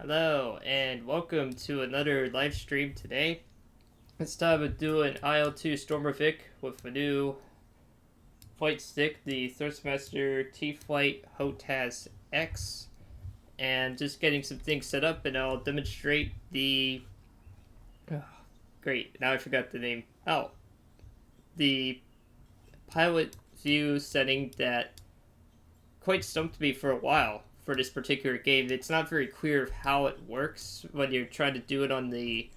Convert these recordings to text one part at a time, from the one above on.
Hello, and welcome to another live stream today. This time we're doing Il-2 Stormovic with a new flight stick, the thrustmaster T-Flight hotas X, and just getting some things set up, and I'll demonstrate the... Oh, great, now I forgot the name. The pilot view setting that quite stumped me for a while for this particular game. It's not very clear of how it works when you're trying to do it on the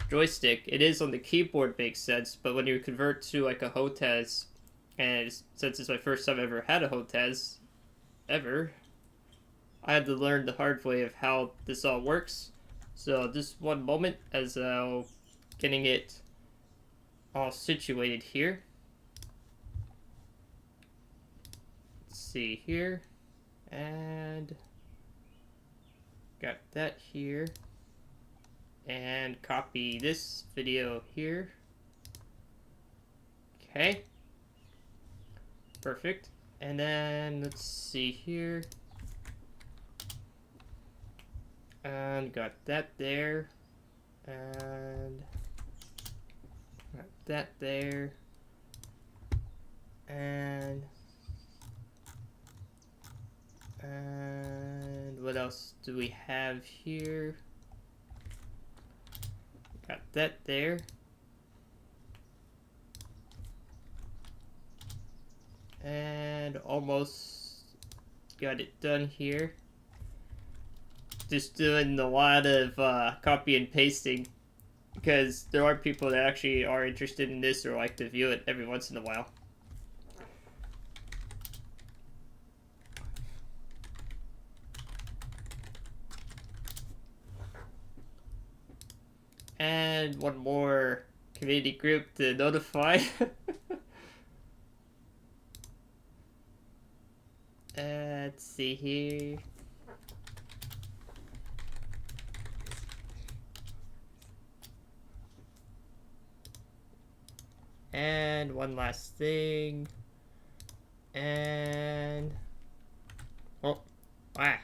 joystick. It is on the keyboard, makes sense, but when you convert to like a hotas, and since it's my first time I ever had a hotas ever, I had to learn the hard way of how this all works. So just one moment as I'm getting it all situated here. Let's see here. And got that here, and copy this video here. Okay, perfect. And then let's see here, and got that there, and got that there, and what else do we have here? Got that there. And almost got it done here. Just doing a lot of copy and pasting, because there are people that actually are interested in this or like to view it every once in a while. And one more community group to notify. Let's see here. And one last thing. And oh, wow.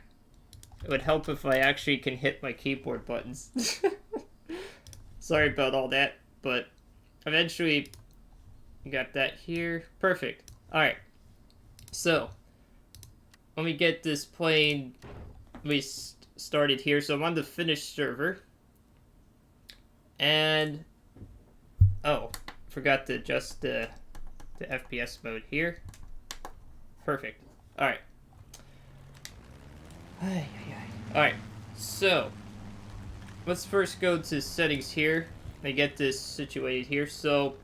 It would help if I actually can hit my keyboard buttons. Sorry about all that, but eventually got that here. Perfect. Alright, so let me get this plane started here. So I'm on the Finnish server, and oh, forgot to adjust the FPS mode here. Perfect. Alright. Alright, so let's first go to settings here and get this situated here. So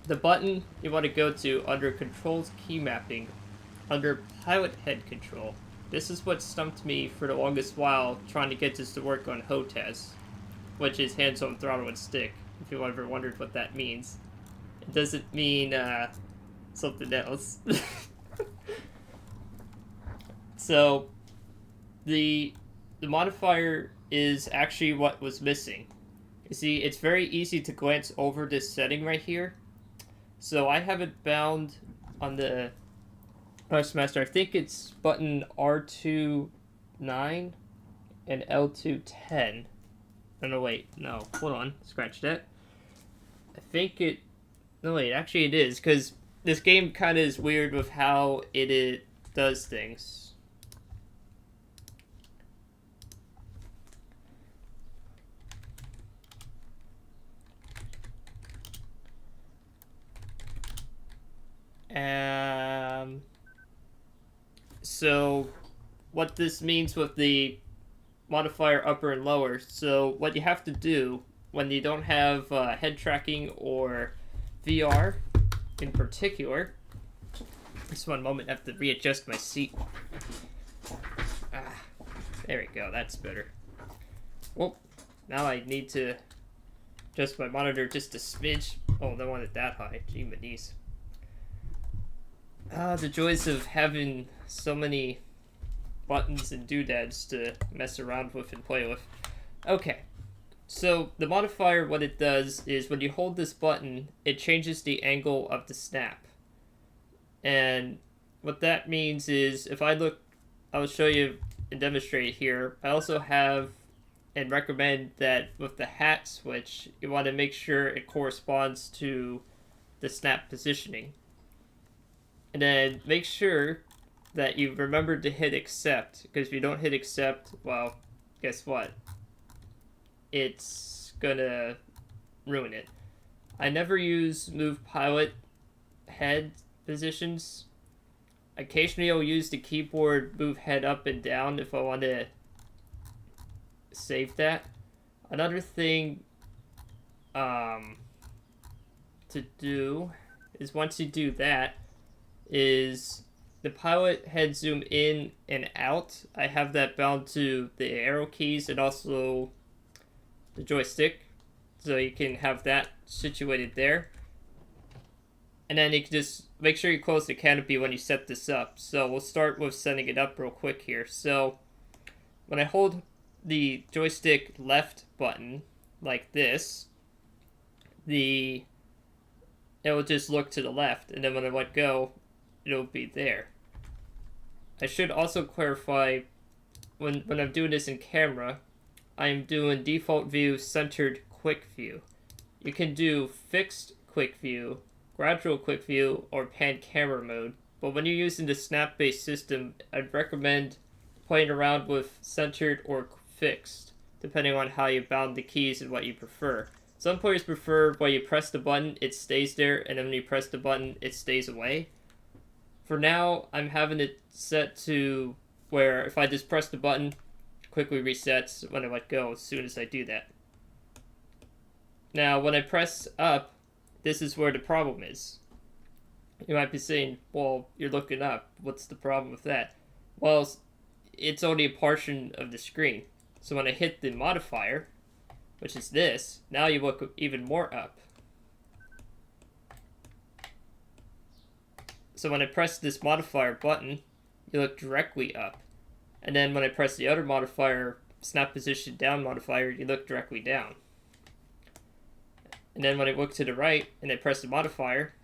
the button you want to go to under controls key mapping, under pilot head control. This is what stumped me for the longest while trying to get this to work on hotas, which is hands on throttle and stick, if you've ever wondered what that means. It doesn't mean something else. So the modifier is actually what was missing. You see, it's very easy to glance over this setting right here. So I have it bound on the thrustmaster. I think it's button R2-9 and L2-10. Oh, no, wait. No, hold on. Scratch that. I think it... No, wait. Actually, it is, because this game kind of is weird with how it does things. So what this means with the modifier upper and lower. So what you have to do when you don't have head tracking or VR in particular. Just one moment, I have to readjust my seat. There we go, that's better. Well, now I need to adjust my monitor just a smidge. Oh, I don't want it that high. Gee, my knees. The joys of having so many buttons and doodads to mess around with and play with. Okay, so the modifier, what it does is when you hold this button, it changes the angle of the snap. And what that means is, if I look, I'll show you and demonstrate here. I also have and recommend that with the hat switch, you want to make sure it corresponds to the snap positioning. And then make sure that you remember to hit accept, because if you don't hit accept, well, guess what? It's gonna ruin it. I never use move pilot head positions. Occasionally I'll use the keyboard move head up and down if I want to save that. Another thing to do is once you do that is the pilot head zoom in and out. I have that bound to the arrow keys and also the joystick, so you can have that situated there. And then you can just make sure you close the canopy when you set this up. So we'll start with setting it up real quick here. So when I hold the joystick left button like this, it will just look to the left, and then when I let go, it'll be there. I should also clarify, when I'm doing this in camera, I'm doing default view centered quick view. You can do fixed quick view, gradual quick view, or pan camera mode, but when you're using the snap based system, I'd recommend playing around with centered or fixed, depending on how you bound the keys and what you prefer. Some players prefer when you press the button, it stays there, and then when you press the button, it stays away. For now, I'm having it set to where if I just press the button, it quickly resets when I let go as soon as I do that. Now, when I press up, this is where the problem is. You might be saying, well, you're looking up. What's the problem with that? Well, it's only a portion of the screen. So when I hit the modifier, which is this, now you look even more up. So when I press this modifier button, you look directly up. And then when I press the other modifier, snap position down modifier, you look directly down. And then when I look to the right and I press the modifier,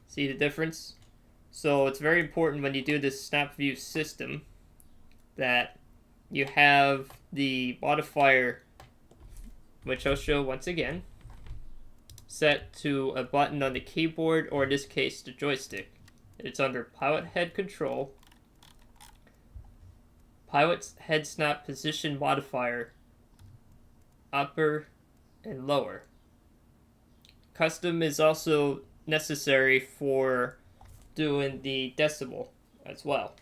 see the difference? So it's very important when you do this snap view system that you have the modifier, which I'll show once again, set to a button on the keyboard, or in this case the joystick. It's under pilot head control, pilot head snap position modifier, upper and lower. Custom is also necessary for doing the decimal as well.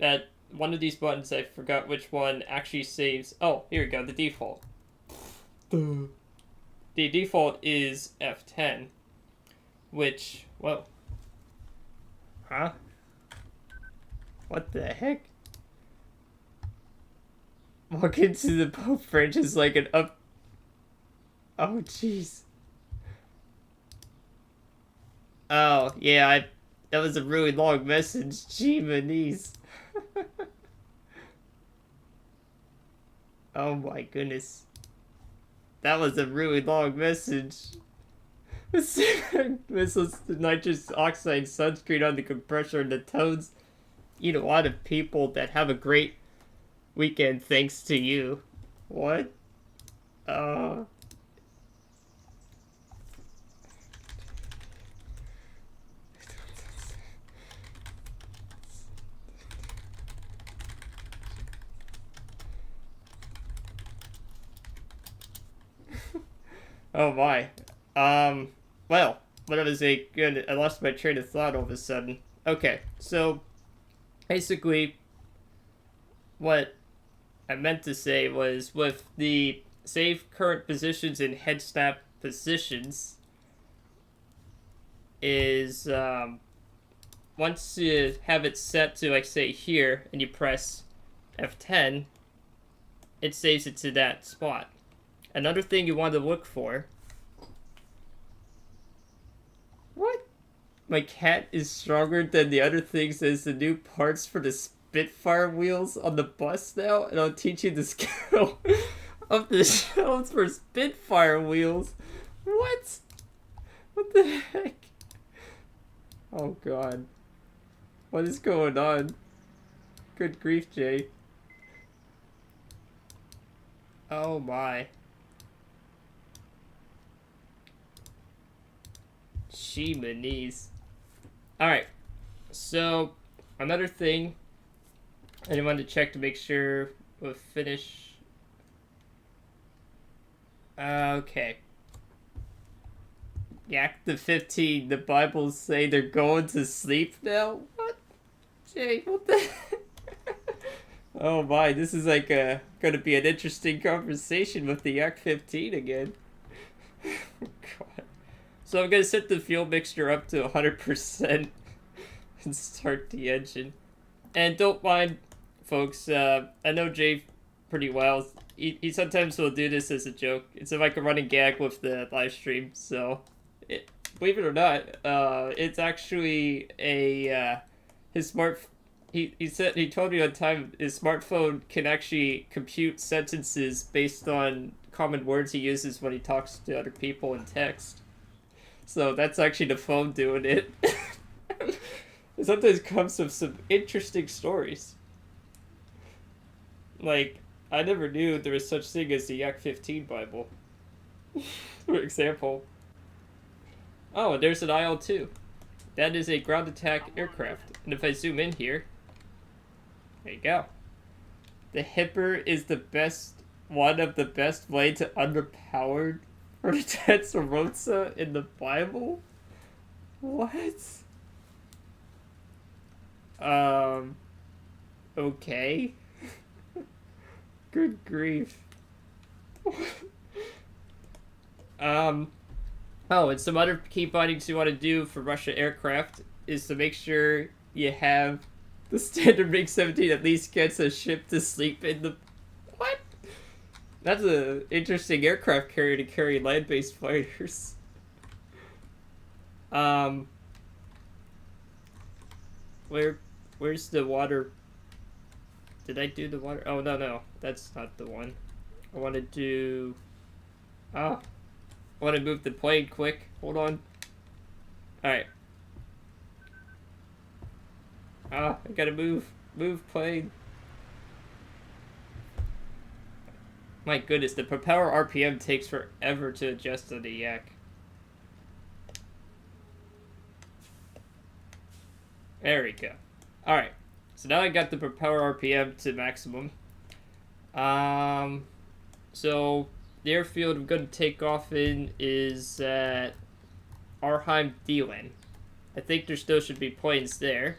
That one of these buttons, I forgot which one, actually saves. Oh, here we go, the default. The default is F10, which, whoa. Huh? What the heck? Walk into the boat bridge is like an up. Oh, jeez. Oh, yeah, that was a really long message. Gee, Manise. Oh my goodness. That was a really long message. Missiles, nitrous oxide, sunscreen on the compressor, and the toads eat a lot of people that have a great weekend thanks to you. What? Oh my. Well, what I was saying, good, I lost my train of thought all of a sudden. Okay, so basically what I meant to say was with the save current positions in head snap positions is once you have it set to, like, say here, and you press F10, it saves it to that spot. Another thing you want to look for. What? My cat is stronger than the other things as the new parts for the Spitfire wheels on the bus now, and I'll teach you the skill of the shells for Spitfire wheels. What? What the heck? Oh god. What is going on? Good grief, Jay. Oh my. She-ma-knees. Alright, so another thing I wanted to check to make sure we'll finish. Okay. Yak the 15, the Bibles say they're going to sleep now? What? Jay, what the? Oh my, this is like gonna be an interesting conversation with the Yak 15 again. Oh god. So I'm gonna set the fuel mixture up to 100% and start the engine. And don't mind, folks, I know Jay pretty well. He sometimes will do this as a joke. It's like a running gag with the live stream, so believe it or not, it's actually a his smart. He told me one time his smartphone can actually compute sentences based on common words he uses when he talks to other people in text. So that's actually the phone doing it. It sometimes comes with some interesting stories. Like, I never knew there was such thing as the Yak 15 Bible. For example. Oh, and there's an IL-2. That is a ground attack aircraft. And if I zoom in here, there you go. The Hipper is the best, one of the best way to underpowered for the Tetsurosa in the Bible? What? Okay. Good grief. Oh, and some other key findings you want to do for Russia aircraft is to make sure you have the standard MiG-17 at least gets a ship to sleep in the... What? That's an interesting aircraft carrier to carry land-based fighters. Where's the water? Did I do the water? Oh, no. That's not the one. I want to do... Oh. I want to move the plane quick. Hold on. Alright. I gotta move. Move plane. My goodness, the propeller RPM takes forever to adjust to the Yak. There we go. Alright. So now I got the propeller RPM to maximum. So the airfield I'm going to take off in is at Arheim Deelen. I think there still should be planes there.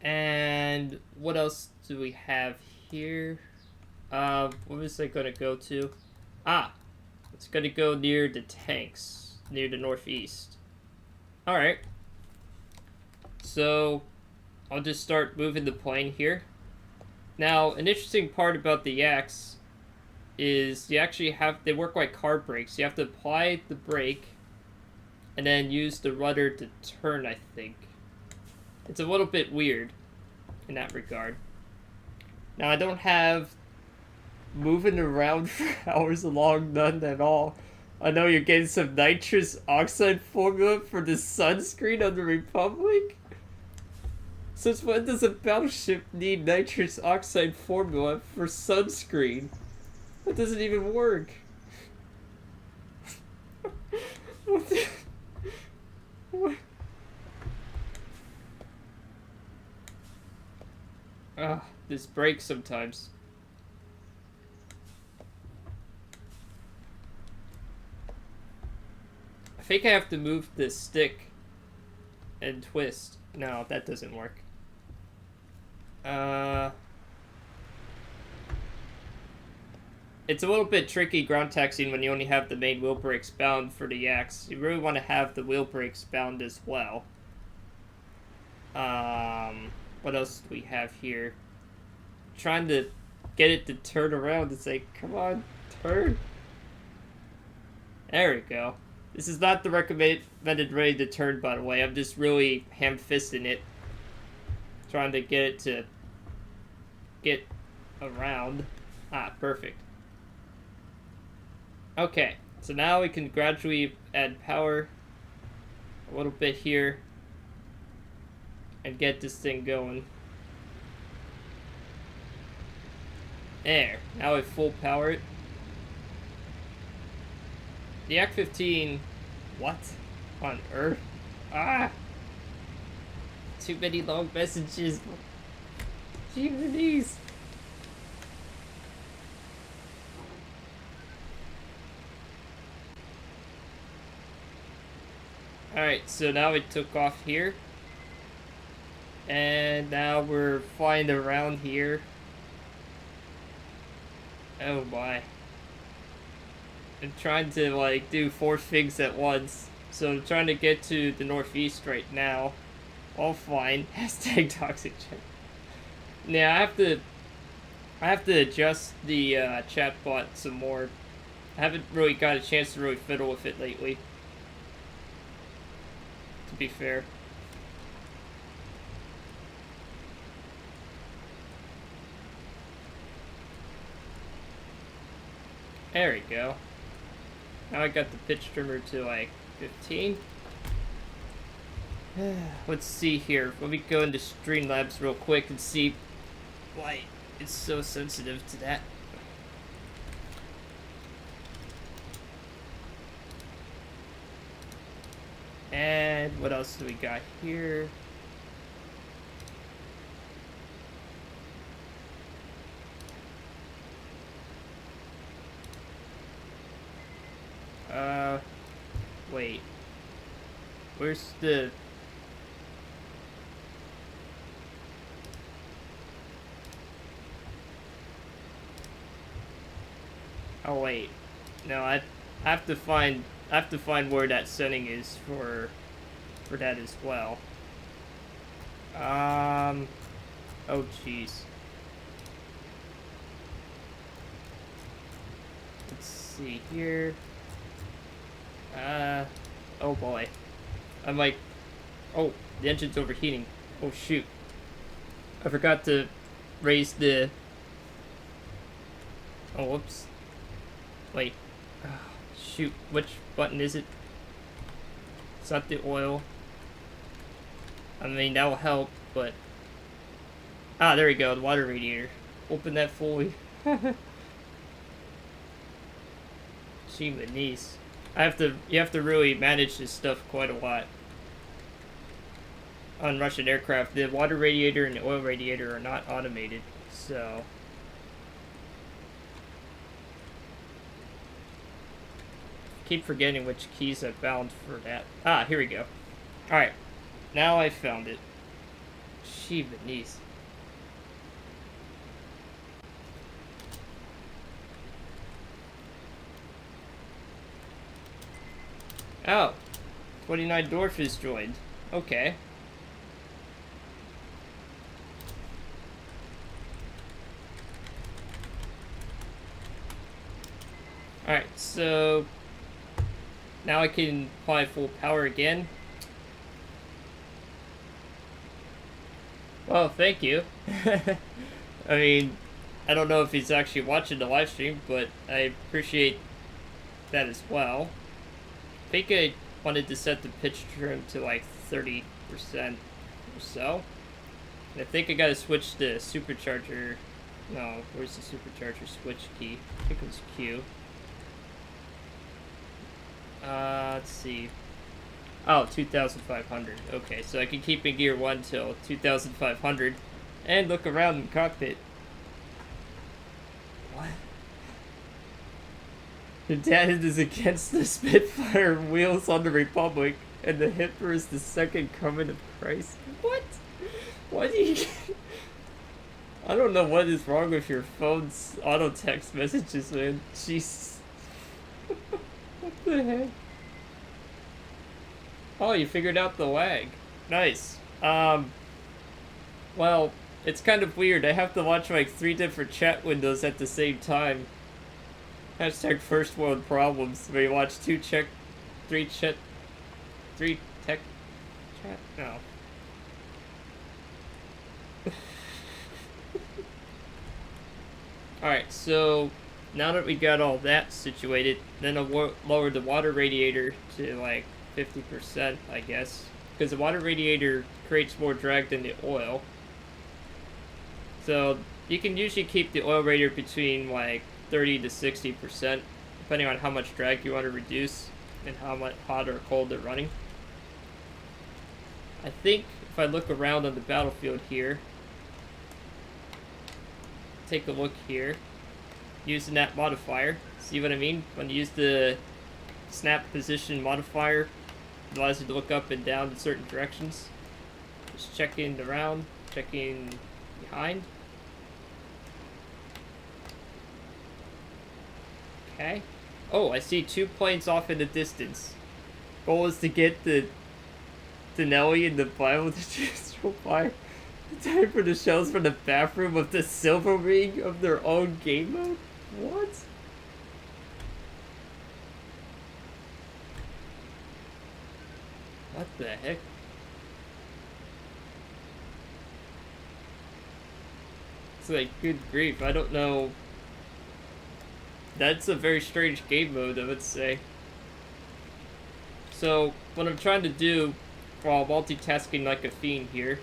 And what else do we have here? What was I going to go to? It's going to go near the tanks, near the northeast. Alright. So I'll just start moving the plane here. Now, an interesting part about the Yaks is they work like car brakes. You have to apply the brake and then use the rudder to turn, I think. It's a little bit weird in that regard. Now, I don't have moving around for hours long, none at all. I know you're getting some nitrous oxide formula for the sunscreen on the Republic. Since when does a battleship need nitrous oxide formula for sunscreen? That doesn't even work. What? This breaks sometimes. I think I have to move this stick and twist. No, that doesn't work. It's a little bit tricky ground taxiing when you only have the main wheel brakes bound for the Yaks. You really want to have the wheel brakes bound as well. What else do we have here? Trying to get it to turn around. It's like, come on, turn. There we go. This is not the recommended ready to turn, by the way. I'm just really ham-fisting it. Trying to get it to get around. Perfect. Okay, so now we can gradually add power a little bit here and get this thing going. There. Now I full power it. The Act 15. What on earth? Ah! Too many long messages. Jeez. Alright, so now we took off here. And now we're flying around here. Oh my. I'm trying to like do 4 things at once. So I'm trying to get to the northeast right now. All fine. Hashtag toxic chat. Yeah, I have to adjust the chatbot some more. I haven't really got a chance to really fiddle with it lately. To be fair. There we go. Now I got the pitch trimmer to like 15. Let's see here. Let me go into Streamlabs real quick and see why it's so sensitive to that. And what else do we got here? Wait. Where's the... Oh wait. No, I have to find where that setting is for that as well. Oh jeez. Let's see here. Oh boy. I'm like, oh, the engine's overheating. Oh shoot. I forgot to raise the... Oh, whoops. Wait. Shoot, which button is it? It's not the oil. I mean, that will help, but... Ah, there we go, the water radiator. Open that fully. Gee, my knees. You have to really manage this stuff quite a lot. On Russian aircraft, the water radiator and the oil radiator are not automated, so... Keep forgetting which keys I found for that. Ah, here we go. Alright. Now I found it. Gee, my knees. Oh. 29 Dwarf is joined. Okay. Alright, so... Now I can apply full power again. Well, thank you. I mean, I don't know if he's actually watching the live stream, but I appreciate that as well. I think I wanted to set the pitch trim to like 30% or so. And I think I gotta switch the supercharger. No, where's the supercharger switch key? I think it was Q. Let's see. Oh, 2,500. Okay, so I can keep in gear 1 till 2,500 and look around in the cockpit. What? The dad is against the Spitfire wheels on the Republic, and the Hitler is the second coming of Christ. What? Why do you... I don't know what is wrong with your phone's auto text messages, man. Jeez. What the heck? Oh, you figured out the lag. Nice. Well, it's kind of weird. I have to watch like 3 different chat windows at the same time. Hashtag first world problems. Where you watch 3 tech chat. No. Alright, so now that we got all that situated, then I'll lower the water radiator to like 50%, I guess. Because the water radiator creates more drag than the oil. So You can usually keep the oil radiator between like 30 to 60%, depending on how much drag you want to reduce and how much hot or cold they're running. I think if I look around on the battlefield here, take a look here, using that modifier, see what I mean? When you use the snap position modifier, it allows you to look up and down in certain directions. Just checking around, checking behind. Okay. Oh, I see 2 planes off in the distance. Goal is to get the Nelly and the Bible to choose fire. Time for the shells from the bathroom of the silver ring of their own game mode? What? What the heck? It's like, good grief, I don't know. That's a very strange game mode, I would say. So, what I'm trying to do while multitasking like a fiend here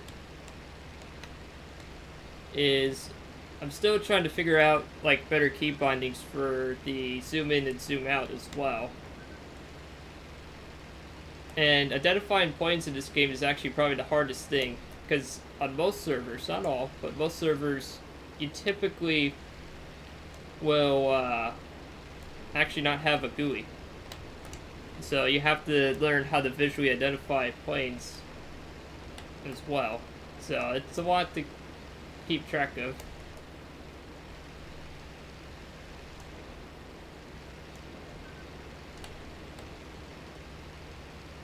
is I'm still trying to figure out like better key bindings for the zoom in and zoom out as well. And identifying points in this game is actually probably the hardest thing, because on most servers, not all, but most servers, you typically will actually not have a GUI. So you have to learn how to visually identify planes as well. So it's a lot to keep track of.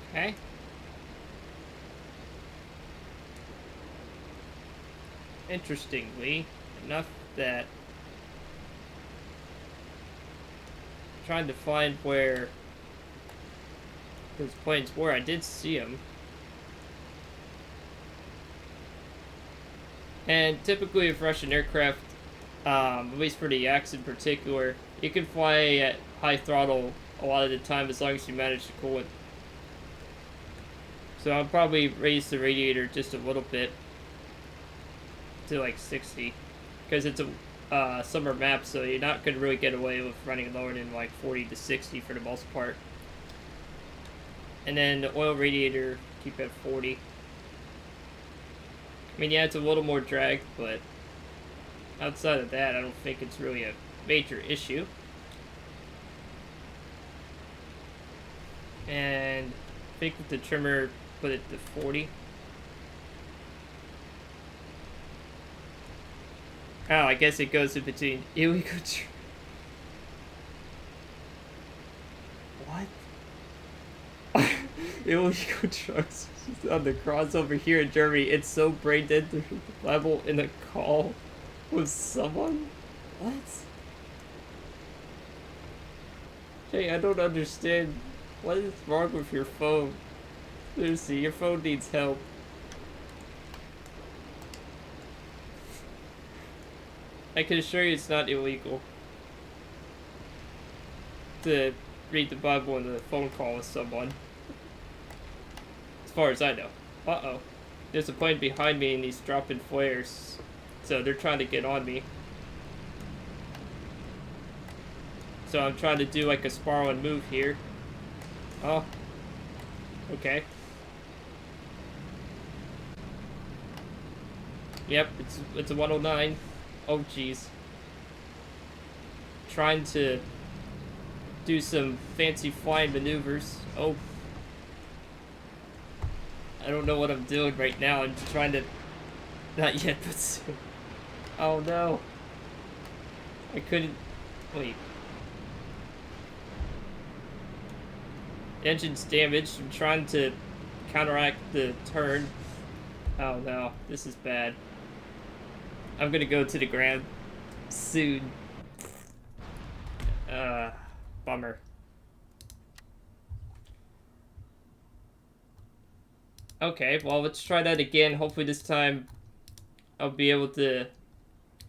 Okay. Interestingly enough, that I'm trying to find where those planes were. I did see them. And typically with Russian aircraft, at least for the Yaks in particular, you can fly at high throttle a lot of the time as long as you manage to cool it. So I'll probably raise the radiator just a little bit to like 60, because it's a summer map, so you're not going to really get away with running lower than like 40 to 60 for the most part. And then the oil radiator, keep at 40. I mean, yeah, it's a little more drag, but outside of that, I don't think it's really a major issue. And I think with the trimmer, put it to 40. Oh, I guess it goes in between illegal. What? Illegal trucks on the crossover here in Germany. It's so brain dead to level in a call with someone. What? Hey, I don't understand. What is wrong with your phone? Seriously, your phone needs help. I can assure you it's not illegal to read the Bible in a phone call with someone. As far as I know. Uh-oh. There's a plane behind me and he's dropping flares. So they're trying to get on me. So I'm trying to do like a Sparrow move here. Oh. Okay. Yep, it's a 109. Oh jeez. Trying to do some fancy flying maneuvers. Oh. I don't know what I'm doing right now. I'm trying to... Not yet, but soon. Oh no. I couldn't... Wait. Engine's damaged. I'm trying to counteract the turn. Oh no, this is bad. I'm gonna go to the ground soon. Bummer. Okay, well, let's try that again. Hopefully this time I'll be able to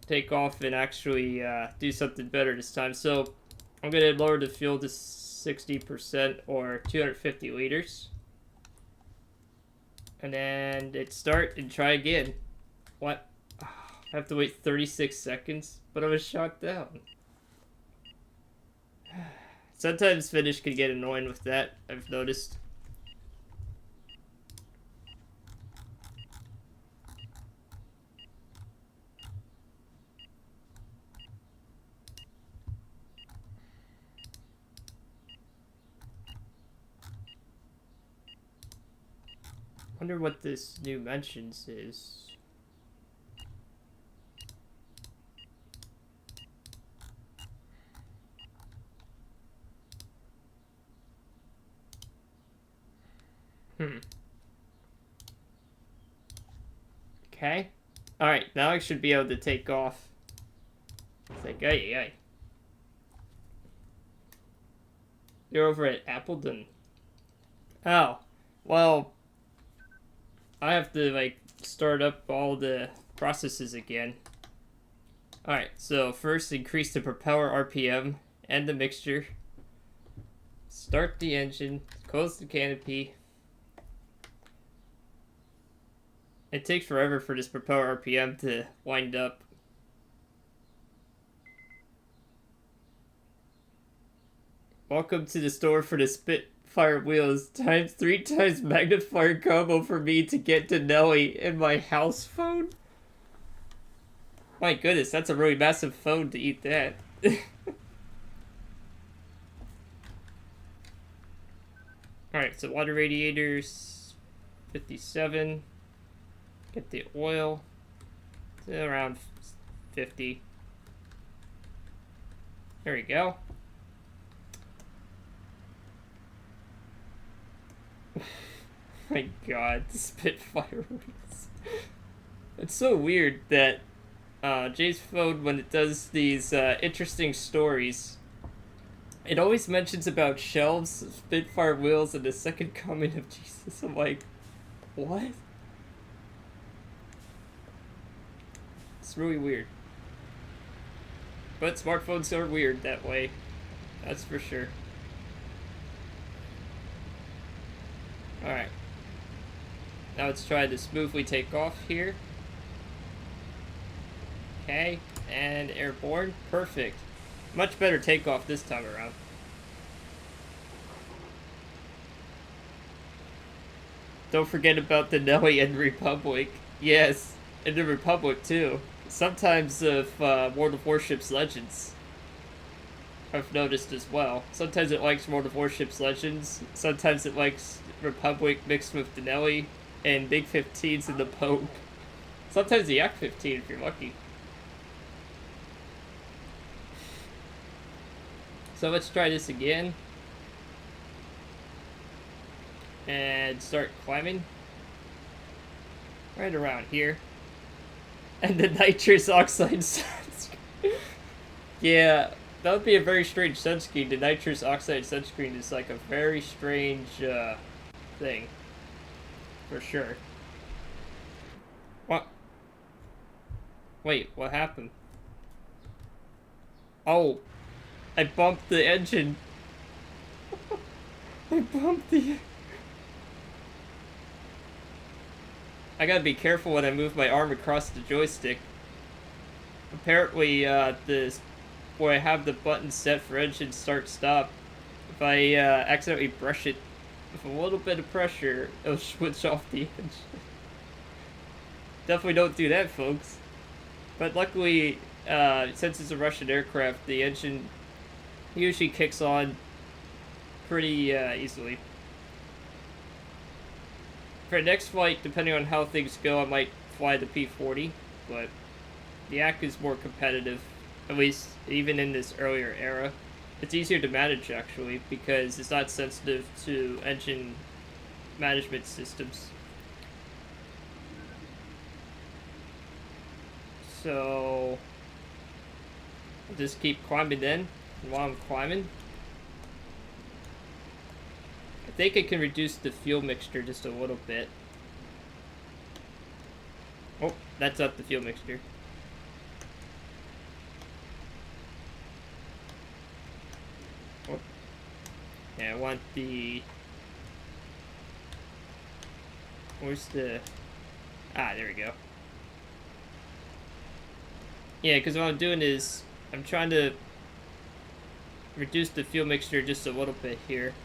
take off and actually do something better this time. So I'm gonna lower the fuel to 60% or 250 liters. And then hit start and try again. What? Oh, have to wait 36 seconds, but I was shot down. Sometimes Finnish can get annoying with that, I've noticed. Wonder what this new mentions is. Okay. Alright, now I should be able to take off. It's like, ay. You're over at Appleton. Oh. Well, I have to, like, start up all the processes again. Alright, so first increase the propeller RPM and the mixture. Start the engine. Close the canopy. It takes forever for this propeller RPM to wind up. Welcome to the store for the Spitfire wheels. 3 times magnifier combo for me to get to Nelly in my house phone? My goodness, that's a really massive phone to eat that. Alright, so water radiators, 57. Get the oil to around 50. There we go. My god, the Spitfire wheels. It's so weird that Jay's phone, when it does these interesting stories, it always mentions about shelves, Spitfire wheels, and the second coming of Jesus. I'm like, what? It's really weird. But smartphones are weird that way. That's for sure. Alright. Now let's try to smoothly take off here. Okay, and airborne. Perfect. Much better takeoff this time around. Don't forget about the Nelly and Republic. Yes, and the Republic too. Sometimes of World of Warships Legends, I've noticed as well. Sometimes it likes World of Warships Legends. Sometimes it likes Republic mixed with Denelli and Big 15s and the Pope. Sometimes the Yak 15 if you're lucky. So let's try this again. And start climbing. Right around here. And the nitrous oxide sunscreen. Yeah, that would be a very strange sunscreen. The nitrous oxide sunscreen is like a very strange thing. For sure. What? Wait, what happened? Oh, I bumped the engine. I bumped the... I gotta be careful when I move my arm across the joystick. Apparently, where I have the button set for engine start stop, if I accidentally brush it with a little bit of pressure, it'll switch off the engine. Definitely don't do that, folks. But luckily, since it's a Russian aircraft, the engine usually kicks on pretty easily. For next flight, depending on how things go, I might fly the P-40, but the Yak is more competitive, at least even in this earlier era. It's easier to manage, actually, because it's not sensitive to engine management systems. So, I'll just keep climbing then, and while I'm climbing, I think I can reduce the fuel mixture just a little bit. Oh, that's up the fuel mixture. Oh. Yeah, I want the... Where's the... Ah, there we go. Yeah, because what I'm doing is I'm trying to reduce the fuel mixture just a little bit here.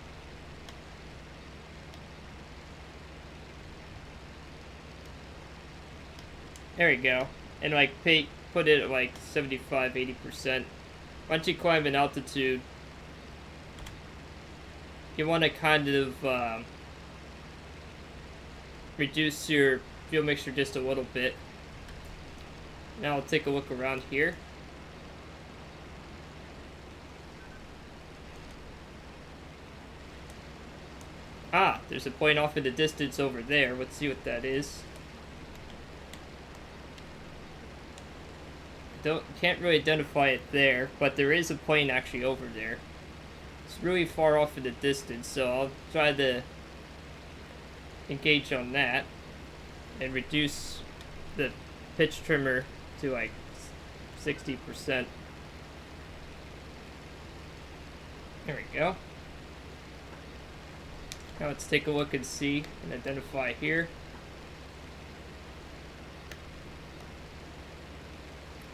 There we go. And like put it at like 75, 80%. Once you climb in altitude, you want to kind of reduce your fuel mixture just a little bit. Now I'll take a look around here. Ah, there's a point off in the distance over there. Let's see what that is. Can't really identify it there, but there is a plane actually over there. It's really far off in the distance, so I'll try to engage on that and reduce the pitch trimmer to like 60%. There we go. Now let's take a look and see and identify here.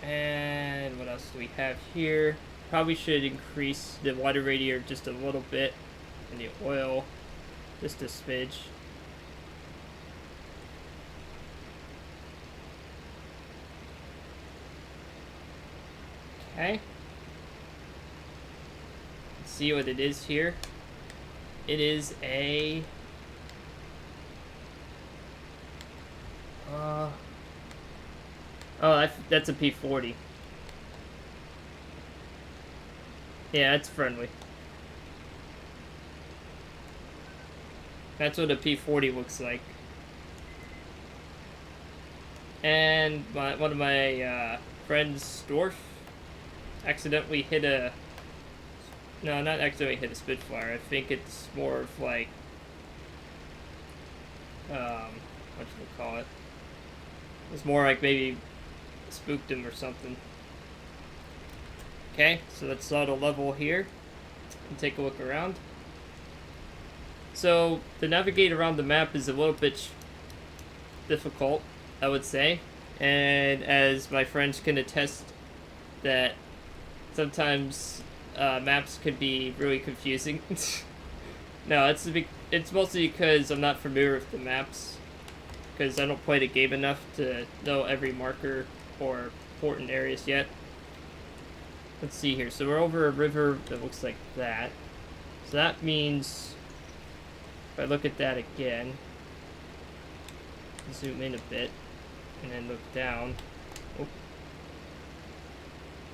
And what else do we have here? Probably should increase the water radiator just a little bit and the oil just a smidge. Okay. Let's see what it is here. It is a oh, that's a P-40. Yeah, it's friendly. That's what a P-40 looks like. And one of my friend's dwarf accidentally hit a... No, not accidentally hit a Spitfire. I think it's more of like... what should we call it? It's more like maybe spooked him or something. Okay, so let's auto level here and take a look around. So, to navigate around the map is a little bit difficult, I would say. And as my friends can attest, that sometimes maps can be really confusing. No, it's mostly because I'm not familiar with the maps. Because I don't play the game enough to know every marker or important areas yet. Let's see here. So we're over a river that looks like that. So that means, if I look at that again, zoom in a bit, and then look down. Oh.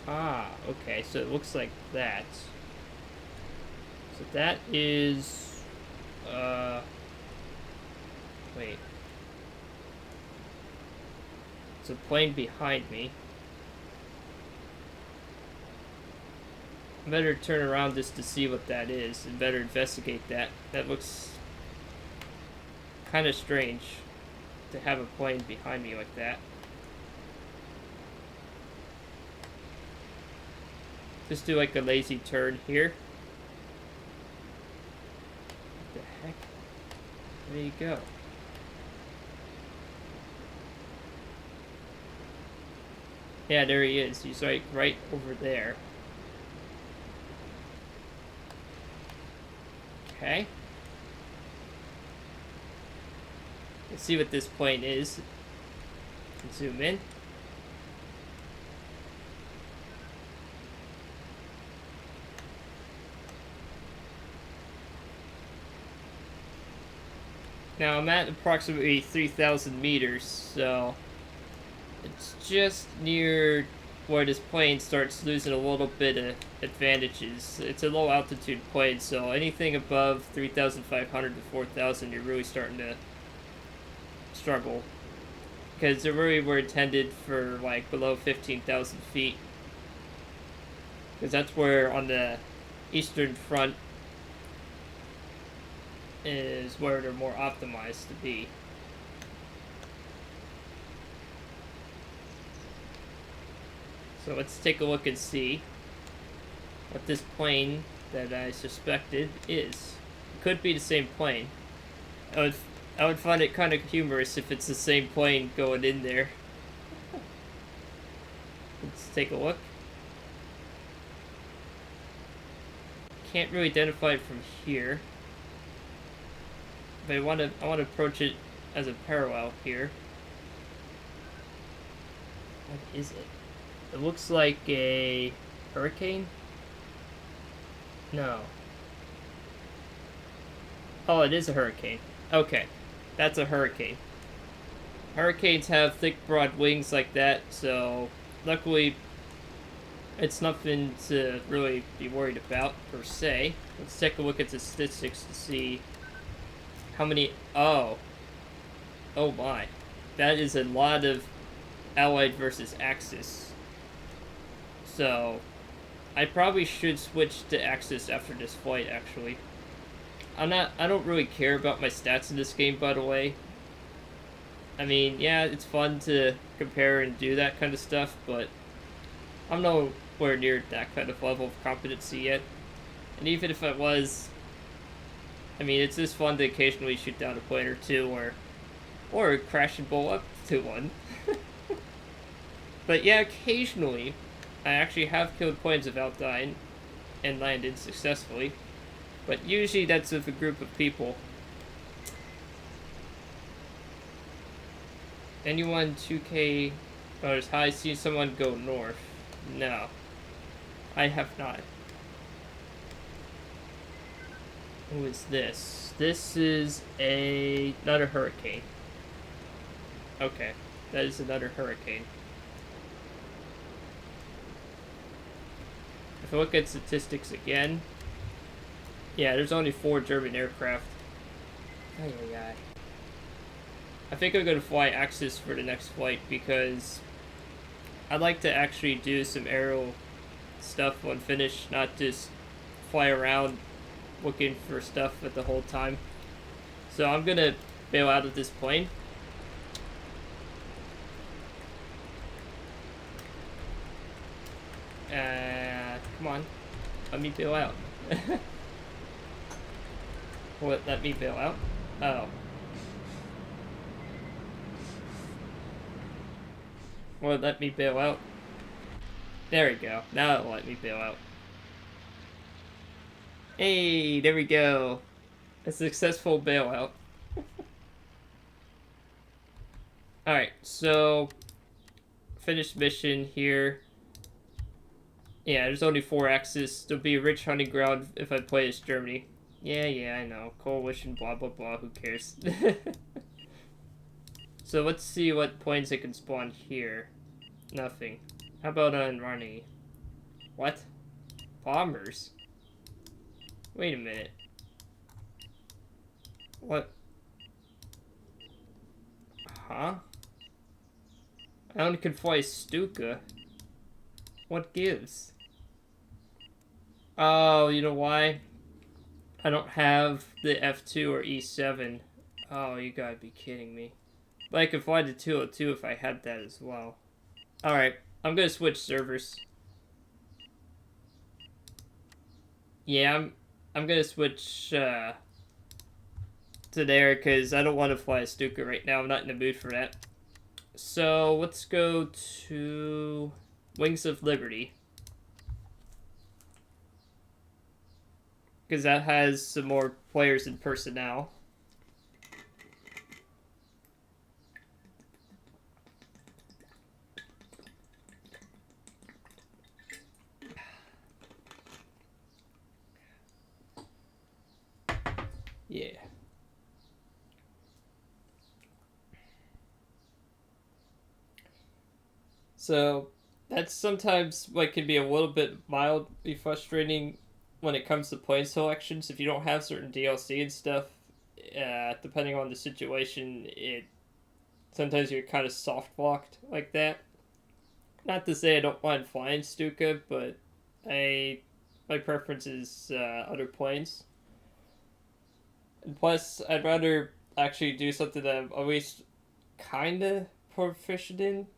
Ah, okay. So it looks like that. So that is, wait. It's a plane behind me. I better turn around just to see what that is and better investigate that. That looks kind of strange to have a plane behind me like that. Just do like a lazy turn here. What the heck? There you go. Yeah, there he is. He's right over there. Okay. Let's see what this plane is. Zoom in. Now I'm at approximately 3,000 meters, so it's just near where this plane starts losing a little bit of advantages. It's a low altitude plane, so anything above 3,500 to 4,000, you're really starting to struggle. Because they really were intended for like below 15,000 feet. Because that's where on the eastern front is where they're more optimized to be. So let's take a look and see what this plane that I suspected is. It could be the same plane. I would find it kind of humorous if it's the same plane going in there. Let's take a look. Can't really identify it from here. But I want to approach it as a parallel here. What is it? It looks like a hurricane? No. Oh, it is a hurricane. Okay. That's a hurricane. Hurricanes have thick, broad wings like that, so luckily it's nothing to really be worried about, per se. Let's take a look at the statistics to see how many... Oh. Oh my. That is a lot of Allied versus Axis. So, I probably should switch to Axis after this flight, actually. I don't really care about my stats in this game, by the way. I mean, yeah, it's fun to compare and do that kind of stuff, but I'm nowhere near that kind of level of competency yet. And even if I was, I mean, it's just fun to occasionally shoot down a plane or two, or crash and blow up to one. But yeah, occasionally, I actually have killed planes without dying and landed successfully. But usually that's with a group of people. Anyone 2K or as high seen someone go north? No. I have not. Who is this? This is another hurricane. Okay. That is another hurricane. If I look at statistics again, yeah, there's only 4 German aircraft. Ay. I think I'm going to fly Axis for the next flight because I'd like to actually do some aerial stuff on Finnish, not just fly around looking for stuff at the whole time. So I'm going to bail out of this plane. Come on. Let me bail out. What, let me bail out? Oh. Well, let me bail out. There we go. Now it'll let me bail out. Hey, there we go. A successful bailout. Alright, so finished mission here. Yeah, there's only 4 axes. There'll be a rich hunting ground if I play as Germany. Yeah, I know. Coalition, blah, blah, blah. Who cares? So let's see what planes I can spawn here. Nothing. How about on Rani? What? Bombers? Wait a minute. What? Huh? I only can fly Stuka. What gives? Oh, you know why? I don't have the F2 or E7. Oh, you gotta be kidding me. But I could fly the 202 if I had that as well. Alright, I'm gonna switch servers. Yeah, I'm gonna switch to there because I don't want to fly a Stuka right now. I'm not in the mood for that. So let's go to Wings of Liberty. Because that has some more players and personnel. Yeah. So that's sometimes what can be a little bit mildly frustrating when it comes to plane selections. If you don't have certain DLC and stuff, depending on the situation, sometimes you're kind of soft locked like that. Not to say I don't mind flying Stuka, but my preference is other planes. And plus, I'd rather actually do something that I'm always kind of proficient in,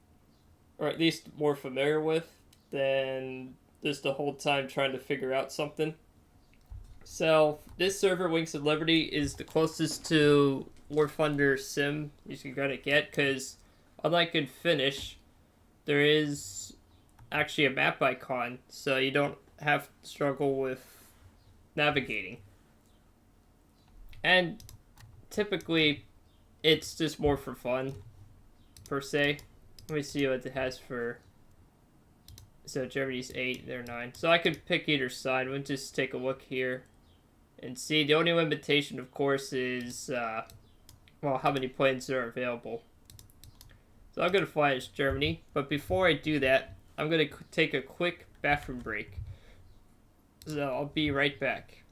or at least more familiar with, than just the whole time trying to figure out something. So, this server, Wings of Liberty, is the closest to War Thunder Sim you're gonna get, because unlike in Finnish, there is actually a map icon, so you don't have to struggle with navigating. And typically, it's just more for fun, per se. Let me see what it has for... So Germany's 8, they're 9. So I could pick either side. We'll just take a look here and see. The only limitation, of course, is, well, how many planes are available. So I'm going to fly as Germany. But before I do that, I'm going to take a quick bathroom break. So I'll be right back.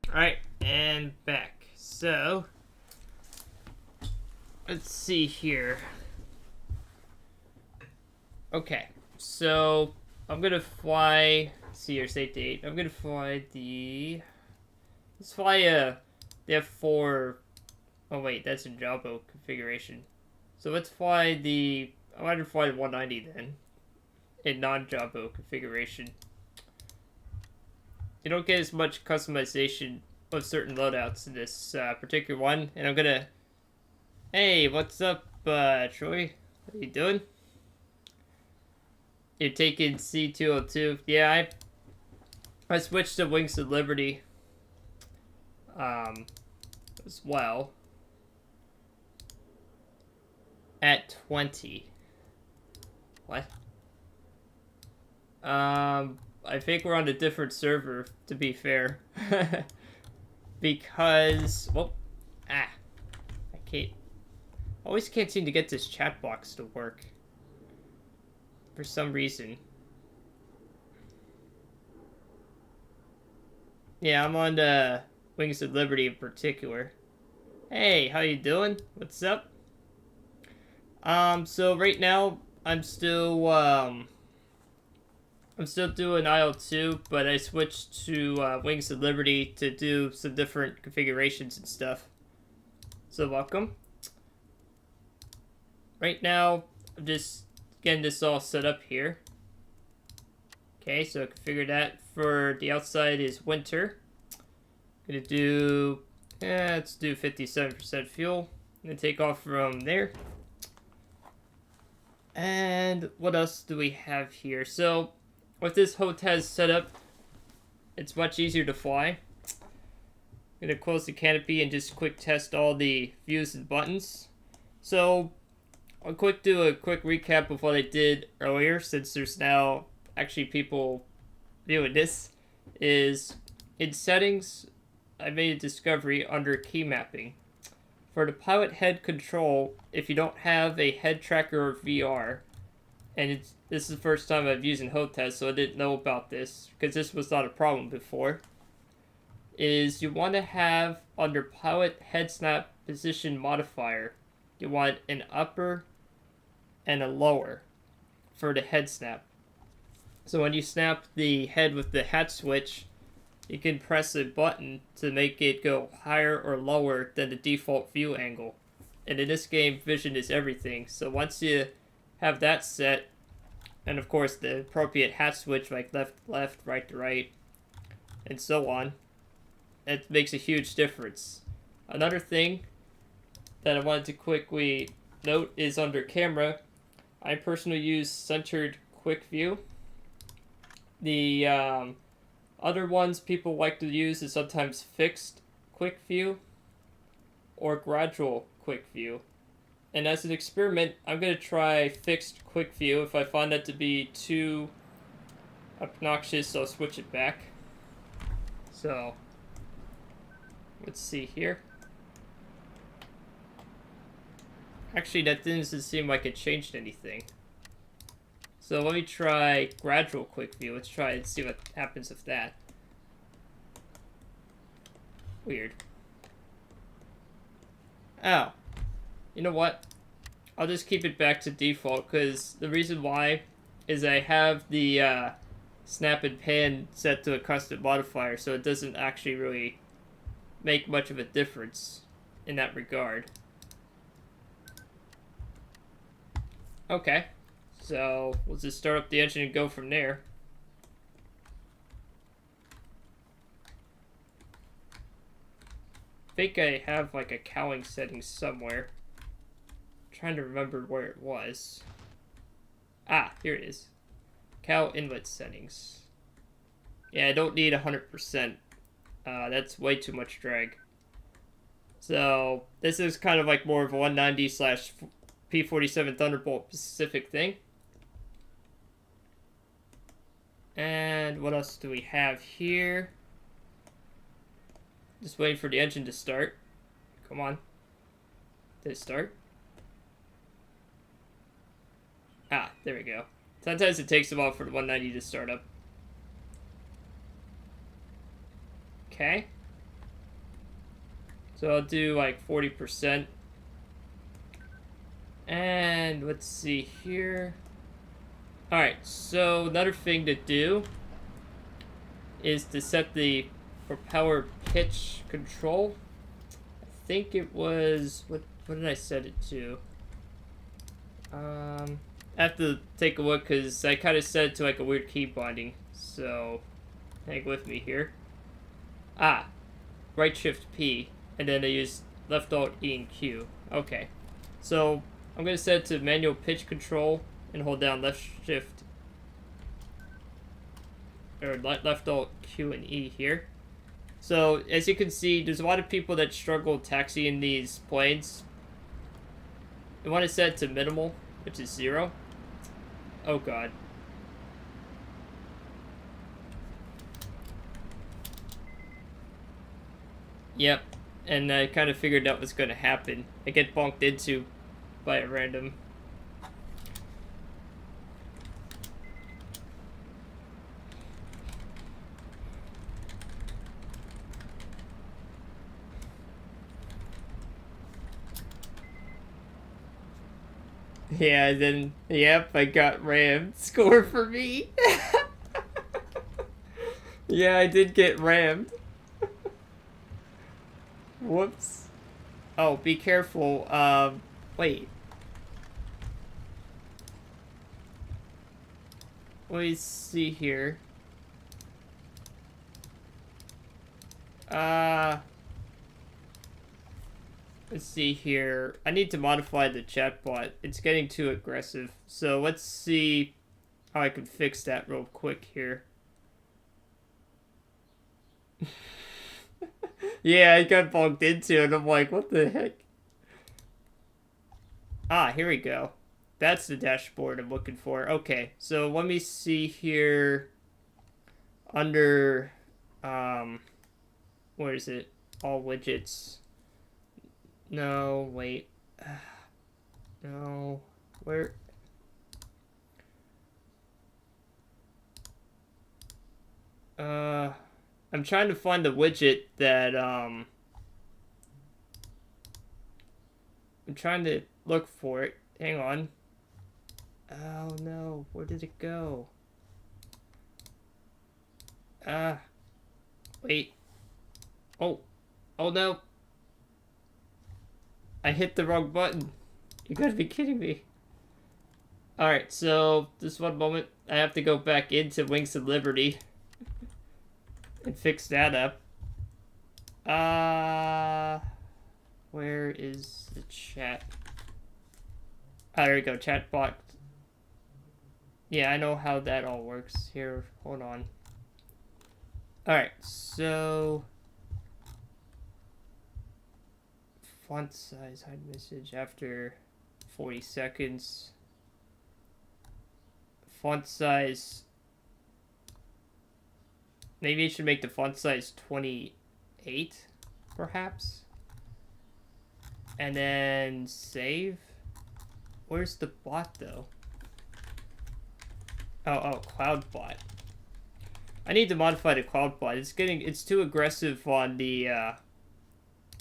Alright, and back. So, let's see here. Okay, so I'm gonna fly. Let's see your state date. I'm gonna fly the. Let's fly the F4. Oh wait, that's a Jumbo configuration. So let's fly the. I might fly the 190 then, in non-Jumbo configuration. You don't get as much customization of certain loadouts in this particular one, and I'm gonna. Hey, what's up, Troy? How you doing? You're taking C202. Yeah, I switched to Wings of Liberty as well at 20. What? I think we're on a different server, to be fair. Because, well, I always can't seem to get this chat box to work. For some reason. Yeah, I'm on the Wings of Liberty in particular. Hey, how you doing? What's up? So right now, I'm still doing IL-2, but I switched to Wings of Liberty to do some different configurations and stuff. So welcome. Right now, I'm just getting this all set up here. Okay, so configure that. For the outside is winter. Gonna do, let's do 57% fuel. I'm gonna take off from there. And what else do we have here? So, with this hotas set up, it's much easier to fly. I'm gonna close the canopy and just quick test all the views and buttons. So, I'll do a quick recap of what I did earlier, since there's now actually people viewing this. Is in settings, I made a discovery under key mapping. For the pilot head control, if you don't have a head tracker or VR, and this is the first time I've used hotas, so I didn't know about this, because this was not a problem before, is you want to have under pilot head snap position modifier, you want an upper and a lower for the head snap. So when you snap the head with the hat switch, you can press a button to make it go higher or lower than the default view angle. And in this game, vision is everything. So once you have that set, and of course the appropriate hat switch like left to left, right to right, and so on, it makes a huge difference. Another thing that I wanted to quickly note is under camera, I personally use centered quick view. The other ones people like to use is sometimes fixed quick view or gradual quick view. And as an experiment, I'm going to try fixed quick view. If I find that to be too obnoxious, I'll switch it back. So, let's see here. Actually, that didn't seem like it changed anything. So let me try gradual quick view. Let's try and see what happens with that. Weird. Oh. You know what? I'll just keep it back to default, because the reason why is I have the snap and pan set to a custom modifier, so it doesn't actually really make much of a difference in that regard. Okay. So, we'll just start up the engine and go from there. I think I have like a cowling setting somewhere. I'm trying to remember where it was. Ah, here it is. Cow inlet settings. Yeah, I don't need 100%. That's way too much drag. So, this is kind of like more of a 190/P47 Thunderbolt specific thing. And what else do we have here? Just waiting for the engine to start. Come on. Did it start? Ah, there we go. Sometimes it takes a while for the 190 to start up. Okay. So I'll do like 40%. And let's see here. Alright, so another thing to do is to set the propeller pitch control. I think it was, what did I set it to? I have to take a look because I kind of set it to like a weird key binding. So, hang with me here. Ah, right shift P, and then I use left alt E and Q. Okay, so I'm going to set it to manual pitch control and hold down left shift, or left alt Q and E here. So, as you can see, there's a lot of people that struggle taxiing these planes. You want to set it to minimal, which is 0. Oh god. Yep, and I kind of figured out what's going to happen. I get bonked into by a random. Yeah, then, yep, I got rammed. Score for me. Yeah, I did get rammed. Whoops. Oh, be careful. Wait. Let me see here. Let's see here. I need to modify the chatbot. It's getting too aggressive. So let's see how I can fix that real quick here. Yeah, I got bonked into it. I'm like, what the heck? Ah, here we go. That's the dashboard I'm looking for. Okay, so let me see here. Under, Where is it? All widgets. No, wait. No. Where? I'm trying to find the widget that, I'm trying to look for it. Hang on. Oh no, where did it go? Wait. Oh. Oh no. I hit the wrong button. You gotta be kidding me. Alright, so this one moment, I have to go back into Wings of Liberty and fix that up. Where is the chat? There we go, chat bot. Yeah, I know how that all works. Here, hold on. Alright, so... font size, hide message after 40 seconds. Font size... maybe I should make the font size 28, perhaps? And then save? Where's the bot, though? Oh, cloud bot. I need to modify the cloud bot. It's too aggressive on the,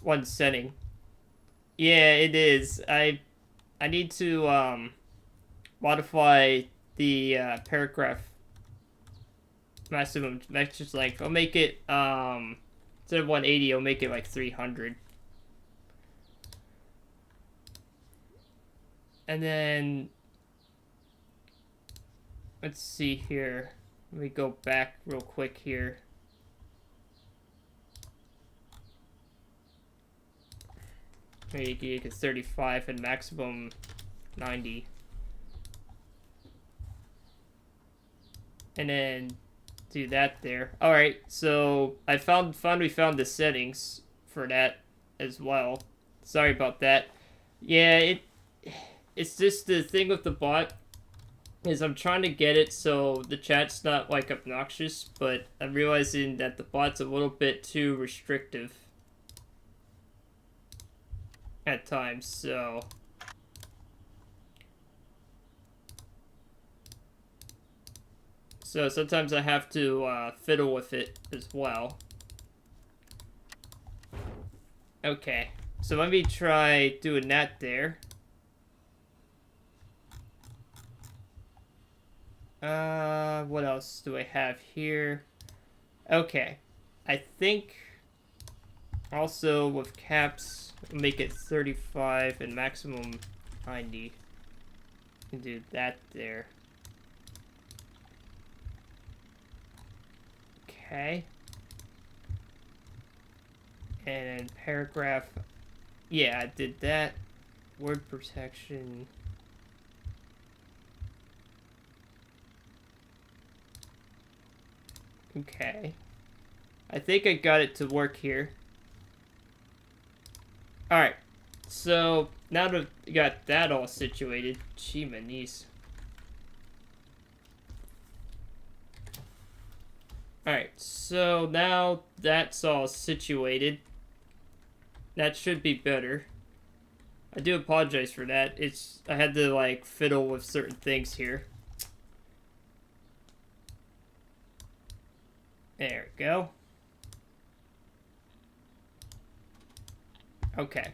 one setting. Yeah, it is. I need to, modify the, paragraph maximum message length. I'll make it, instead of 180, I'll make it like 300. And then, let's see here. Let me go back real quick here. Maybe it's 35 and maximum 90. And then do that there. Alright, so I finally found the settings for that as well. Sorry about that. Yeah, it's just the thing with the bot is I'm trying to get it so the chat's not like obnoxious, but I'm realizing that the bot's a little bit too restrictive at times, so sometimes I have to fiddle with it as well. Okay, so let me try doing that there. What else do I have here? Okay, I think also with caps, make it 35 and maximum 90. And do that there. Okay. And then paragraph, yeah, I did that. Word protection. Okay. I think I got it to work here. Alright. So, now that we got that all situated, gee, my knees. Alright, so now that's all situated. That should be better. I do apologize for that. I had to, like, fiddle with certain things here. There we go. Okay.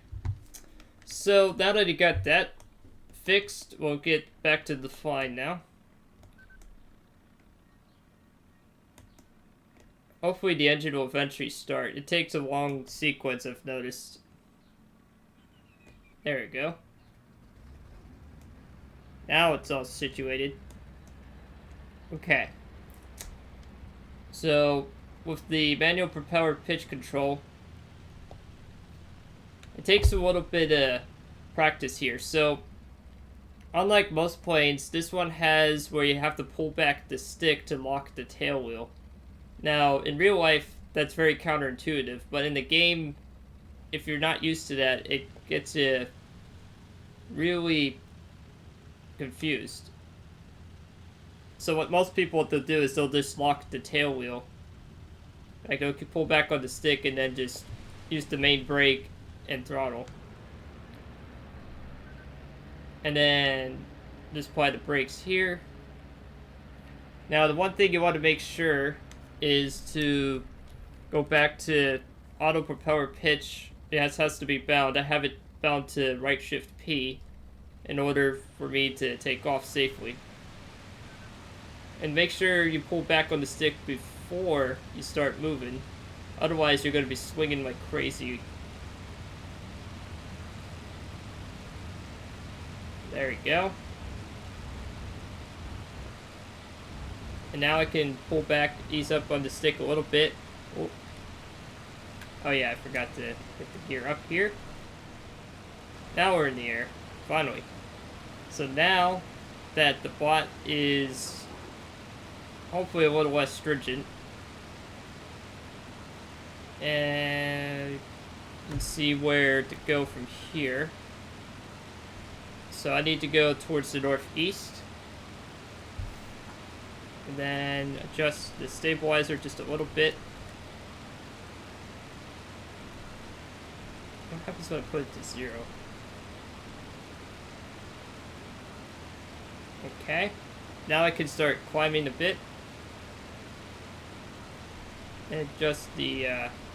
So, now that you got that fixed, we'll get back to the flying now. Hopefully the engine will eventually start. It takes a long sequence, I've noticed. There we go. Now it's all situated. Okay. So, with the manual propeller pitch control, it takes a little bit of practice here. So, unlike most planes, this one has where you have to pull back the stick to lock the tail wheel. Now, in real life, that's very counterintuitive, but in the game, if you're not used to that, it gets you really confused. So what most people will do is they'll just lock the tail wheel I can pull back on the stick and then just use the main brake and throttle. And then just apply the brakes here. Now the one thing you want to make sure is to go back to auto propeller pitch. It has to be bound. I have it bound to right shift P in order for me to take off safely. And make sure you pull back on the stick before you start moving. Otherwise you're going to be swinging like crazy. There we go. And now I can pull back, ease up on the stick a little bit. Oh yeah, I forgot to hit the gear up here. Now we're in the air, finally. So now that the bot is hopefully a little less stringent, and you can see where to go from here. So I need to go towards the northeast. And then adjust the stabilizer just a little bit. What happens when I put it to 0? Okay. Now I can start climbing a bit. And adjust the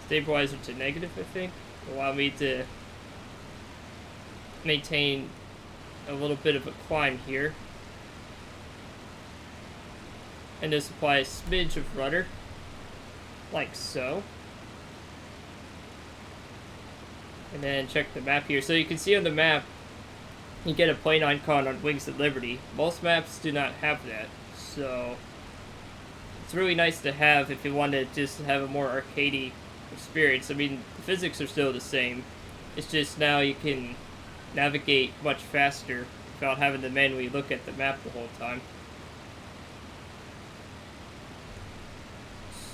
stabilizer to negative, I think. Allow me to maintain a little bit of a climb here. And just apply a smidge of rudder, like so. And then check the map here. So you can see on the map, you get a plane icon on Wings of Liberty. Most maps do not have that, so it's really nice to have if you want to just have a more arcadey experience. I mean, the physics are still the same. It's just now you can navigate much faster without having to manually look at the map the whole time.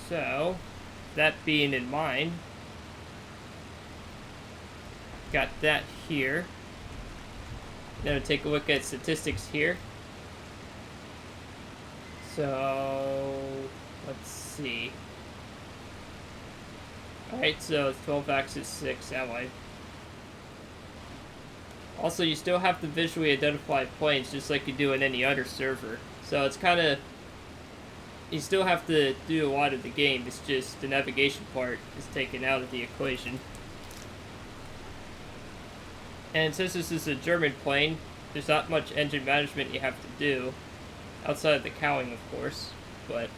So, that being in mind, got that here. Now take a look at statistics here. So, let's see. Alright, so 12 axis 6 allied. Also, you still have to visually identify planes just like you do in any other server. So it's kind of, you still have to do a lot of the game. It's just the navigation part is taken out of the equation. And since this is a German plane, there's not much engine management you have to do, outside of the cowing, of course, but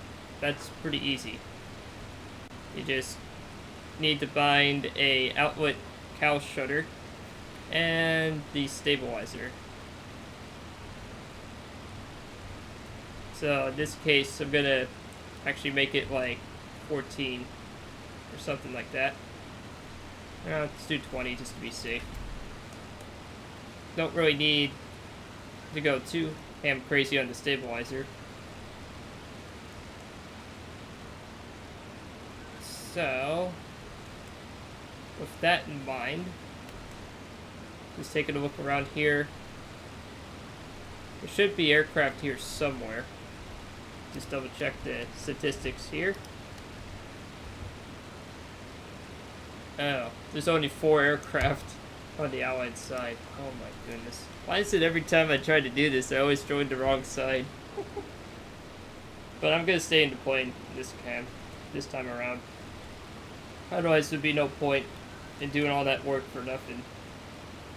that's pretty easy. You just need to bind a outlet cow shutter and the stabilizer. So in this case, I'm gonna actually make it like 14 or something like that. Let's do 20 just to be safe. Don't really need to go too ham crazy on the stabilizer. So, with that in mind, just taking a look around here. There should be aircraft here somewhere. Just double check the statistics here. Oh, there's only 4 aircraft on the Allied side. Oh my goodness. Why is it every time I try to do this, I always join the wrong side? But I'm gonna stay in the plane this time around. Otherwise there'd be no point in doing all that work for nothing.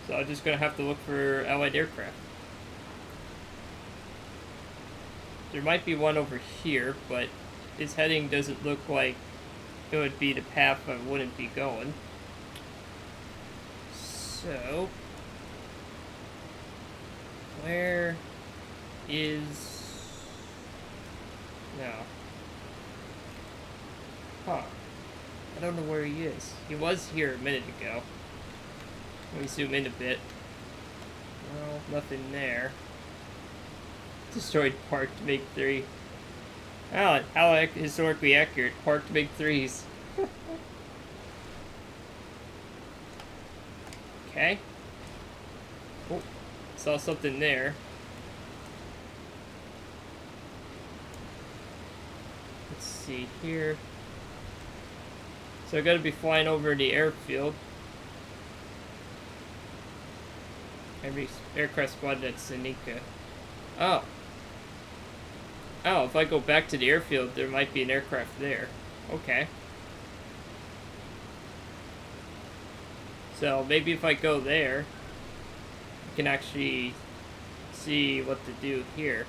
So I'm just gonna have to look for Allied aircraft. There might be one over here, but its heading doesn't look like it would be the path I wouldn't be going. So, where is... No. Huh. I don't know where he is. He was here a minute ago. Let me zoom in a bit. Well, nothing there. Destroyed parked MiG-3. Oh, how historically accurate. Parked MiG-3s. Okay. Oh, saw something there. Let's see here. So I'm gonna be flying over the airfield. Every aircraft spotted at Senica. Oh. Oh, if I go back to the airfield, there might be an aircraft there. Okay. So maybe if I go there, I can actually see what to do here.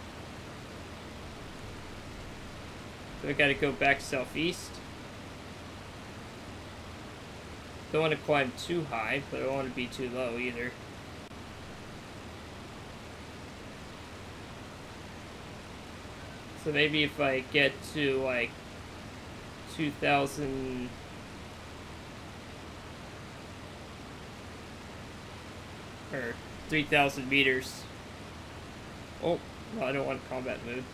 So I gotta go back southeast. Don't want to climb too high, but I don't want to be too low either. So maybe if I get to like 2,000 or 3,000 meters. Oh, well, I don't want combat mode.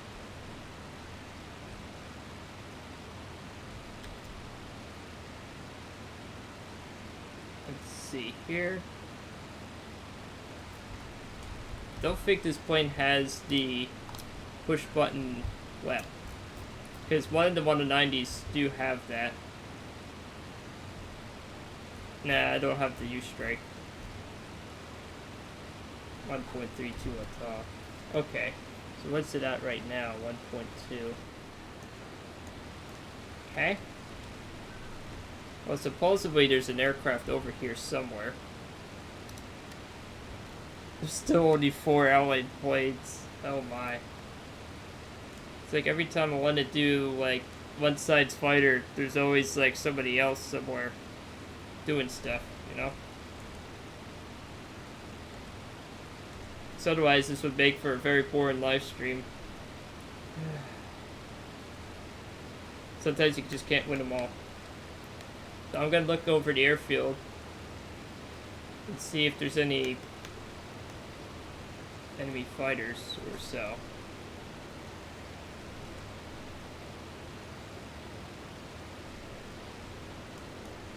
Let's see here. Don't think this plane has the push button left, because one of the 190s do have that. Nah, I don't have the U-strike. 1.32 at top. Okay, so what's it at right now? 1.2. Okay. Well, supposedly there's an aircraft over here somewhere. There's still only 4 allied planes. Oh my. It's like every time I want to do like one side's fighter, there's always like somebody else somewhere doing stuff, you know? So otherwise this would make for a very boring live stream. Sometimes you just can't win them all. So I'm gonna look over the airfield and see if there's any enemy fighters or so.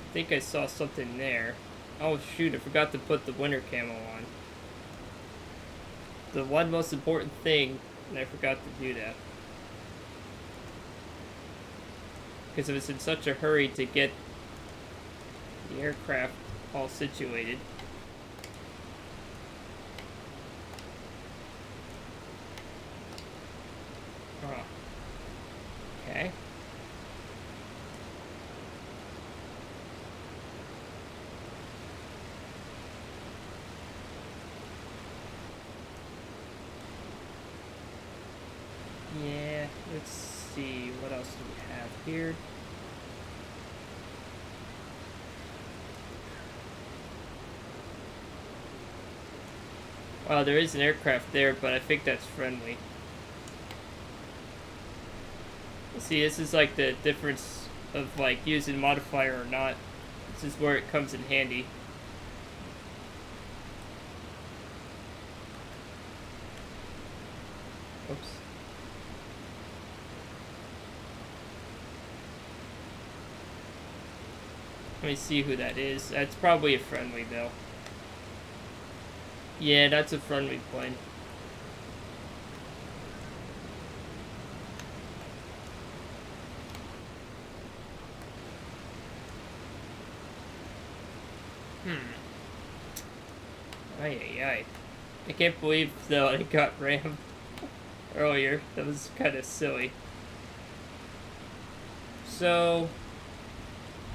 I think I saw something there. Oh shoot, I forgot to put the winter camo on. The one most important thing, and I forgot to do that. Because I was in such a hurry to get the aircraft all situated. Oh. Okay. Yeah, let's see, what else do we have here? Well, there is an aircraft there, but I think that's friendly. See, this is like the difference of like using modifier or not. This is where it comes in handy. Oops. Let me see who that is. That's probably a friendly though. Yeah, that's a friendly plane. Ay. I can't believe though I got rammed earlier. That was kind of silly. So,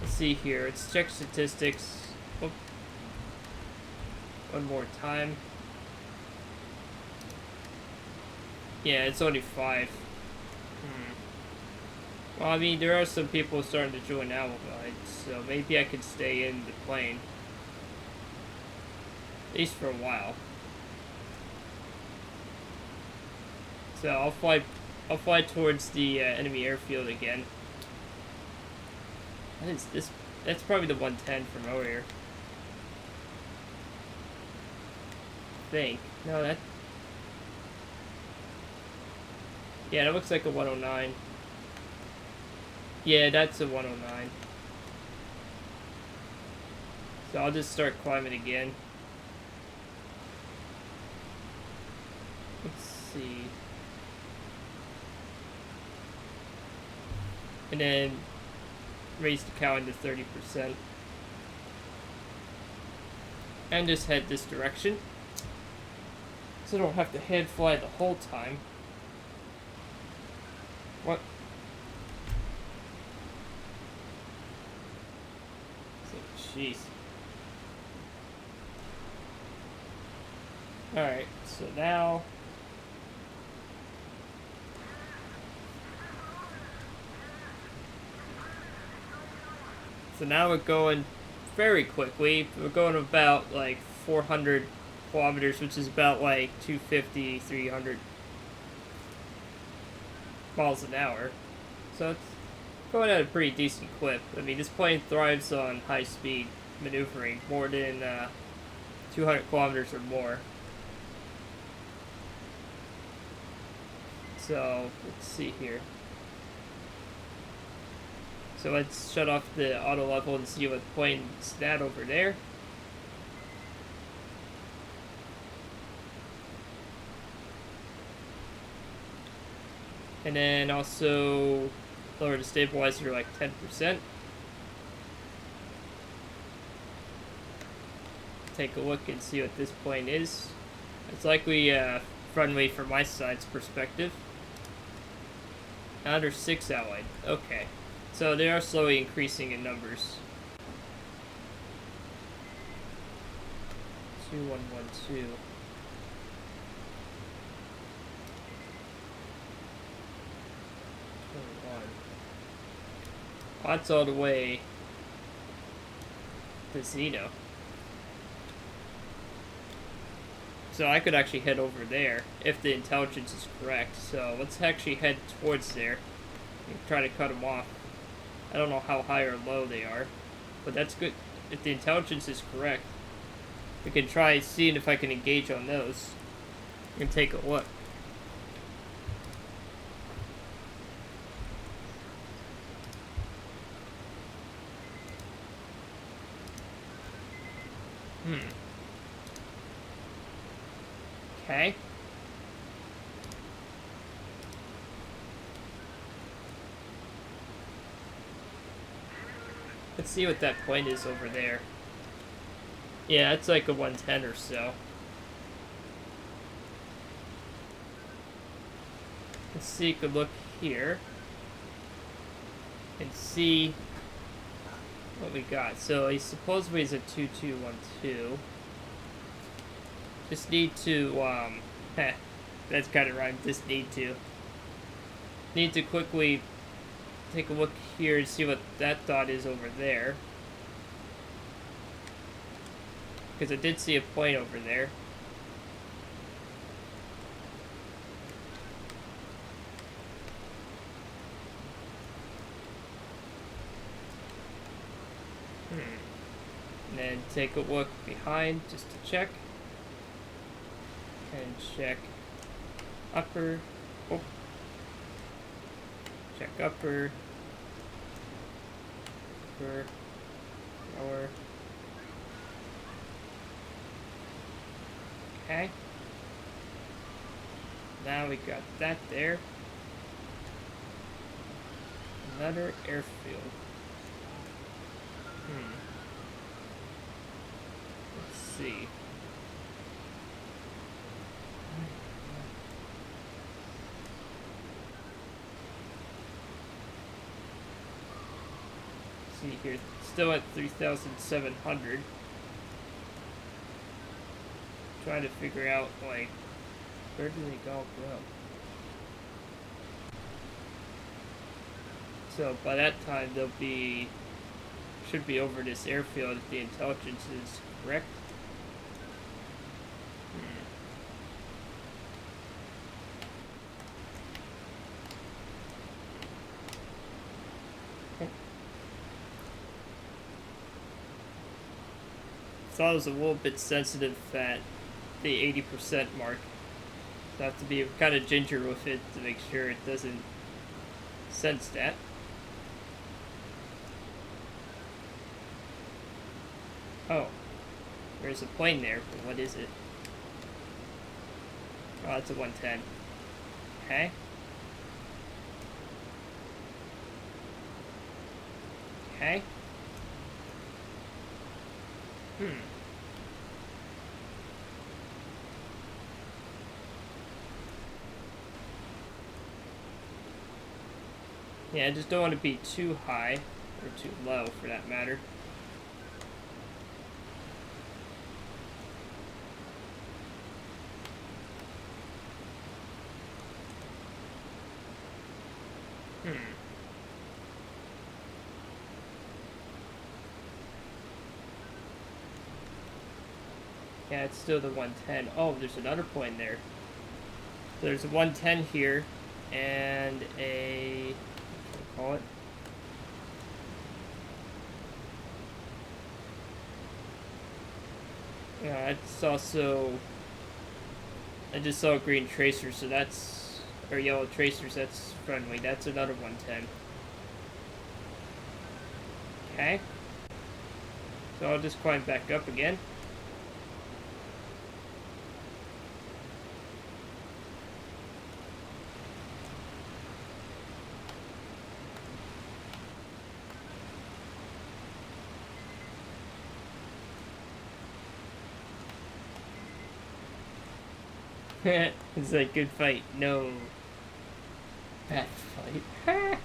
let's see here. Let's check statistics. Oh. One more time. Yeah, it's only 5. Well, I mean, there are some people starting to join Owl Guide, so maybe I could stay in the plane. At least for a while. So I'll fly towards the enemy airfield again. What is this? That's probably the 110 from earlier. I think. No, that... Yeah, that looks like a 109. Yeah, that's a 109. So I'll just start climbing again. Let's see. And then raise the cowing to 30%. And just head this direction. So I don't have to hand fly the whole time. What? Jeez. Alright, so now... So now we're going very quickly. We're going about like 400 kilometers, which is about like 250, 300 miles an hour. So it's going at a pretty decent clip. I mean, this plane thrives on high-speed maneuvering, more than 200 kilometers or more. So, let's see here. So let's shut off the auto level and see what plane's that over there. And then also lower the stabilizer like 10%. Take a look and see what this plane is. It's likely friendly from my side's perspective. Under 6 allied. Okay. So they are slowly increasing in numbers. 2112. That's all the way to Zeno. So I could actually head over there if the intelligence is correct. So let's actually head towards there and try to cut them off. I don't know how high or low they are, but that's good. If the intelligence is correct, we can try seeing if I can engage on those and take a look. Okay. Let's see what that point is over there. Yeah, it's like a 110 or so. Let's take a look here and see what we got. So he supposedly is a 2212. Just need to, that's kind of rhymed, just need to quickly take a look here and see what that dot is over there. Because I did see a plane over there. And then take a look behind just to check. And check upper. Oh. Check upper. Upper. Lower. Okay. Now we got that there. Another airfield. Let's see. See here, still at 3,700. Trying to figure out, like, where do they all go? So by that time they'll be, should be over this airfield if the intelligence is correct. Thought I was a little bit sensitive at the 80% mark. So I have to be kind of ginger with it to make sure it doesn't sense that. Oh, there's a plane there, but what is it? Oh, it's a 110. Okay. Okay. Yeah, I just don't want to be too high, or too low for that matter. Yeah, it's still the 110. Oh, there's another point there. So there's a 110 here, and a... what do you call it? Yeah, it's also... I just saw a green tracer, so that's... or yellow tracers, that's friendly. That's another 110. Okay. So I'll just climb back up again. It's like, good fight. No. Bad fight.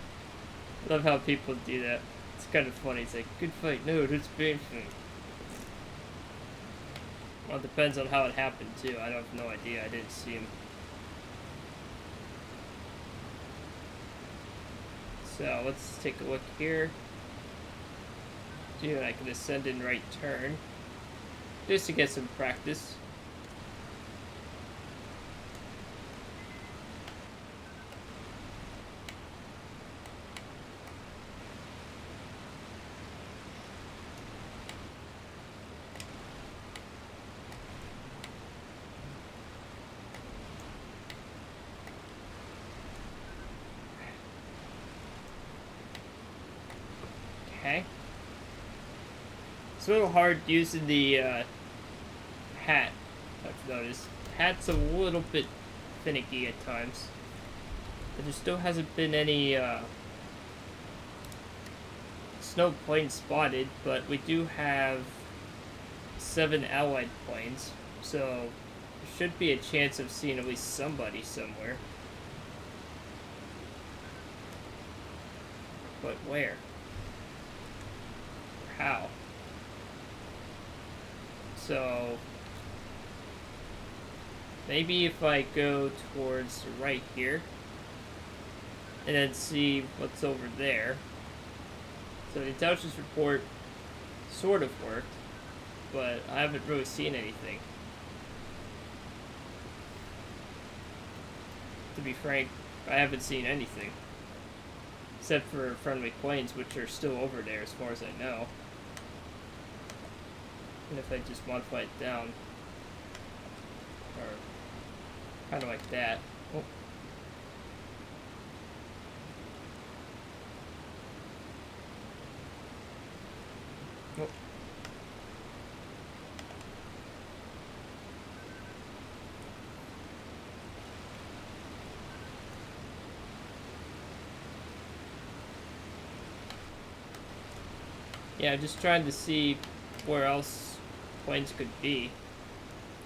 Love how people do that. It's kind of funny. It's like, good fight. No, that's bad fight. Well, it depends on how it happened, too. I have no idea. I didn't see him. So, let's take a look here. Dude, I can ascend in right turn. Just to get some practice. Okay. It's a little hard using the hat, I've noticed. Hat's a little bit finicky at times. But there still hasn't been any snow planes spotted, but we do have 7 allied planes, so there should be a chance of seeing at least somebody somewhere. But where? How? So maybe if I go towards the right here and then see what's over there. So the intelligence report sort of worked, but I haven't really seen anything. To be frank, I haven't seen anything. Except for friendly planes, which are still over there as far as I know. And if I just modify it down, or kind of like that. Oh. Oh. Yeah, just trying to see where else planes could be.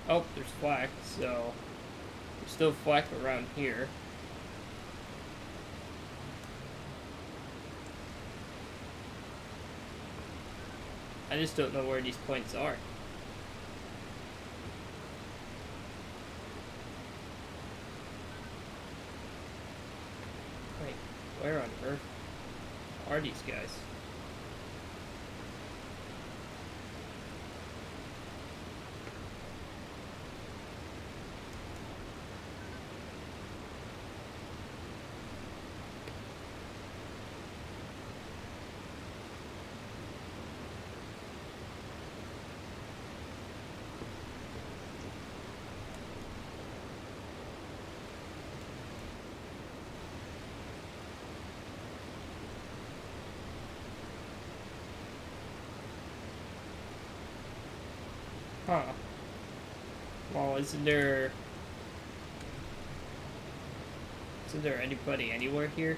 Oh, there's flak, so there's still flak around here. I just don't know where these planes are. Wait, where on earth are these guys? Huh. Well, isn't there anybody anywhere here?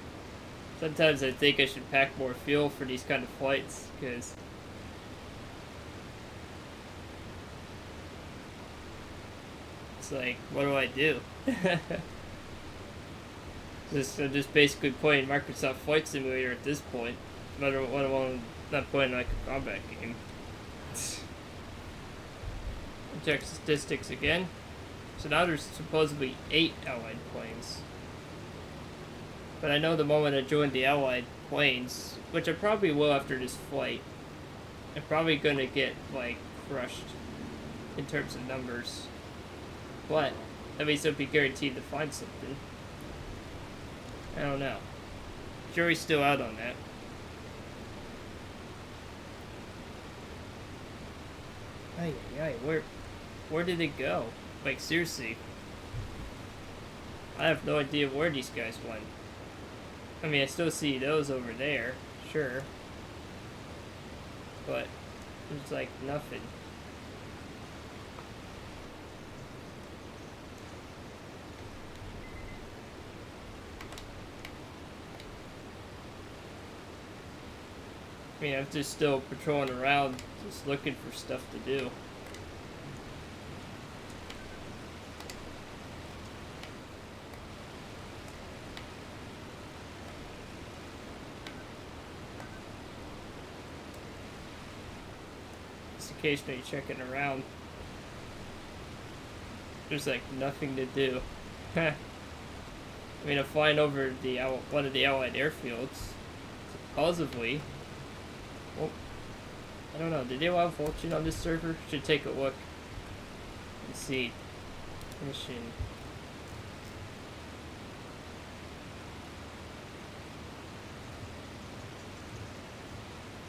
Sometimes I think I should pack more fuel for these kind of flights, because it's like, what do I do? I'm just basically playing Microsoft Flight Simulator at this point. Let alone not playing like a combat game. Check statistics again. So now there's supposedly 8 Allied planes. But I know the moment I join the Allied planes, which I probably will after this flight, I'm probably gonna get, like, crushed in terms of numbers. But at least I'll be guaranteed to find something. I don't know. Jury's still out on that. Ay, where did it go? Like, seriously. I have no idea where these guys went. I mean, I still see those over there, sure. But there's like nothing. I mean, I'm just still patrolling around, just looking for stuff to do. Just occasionally checking around. There's like nothing to do. I mean, I'm flying over the one of the Allied airfields, supposedly. Well, I don't know. Did they allow vulture on this server? Should take a look and see. Mission.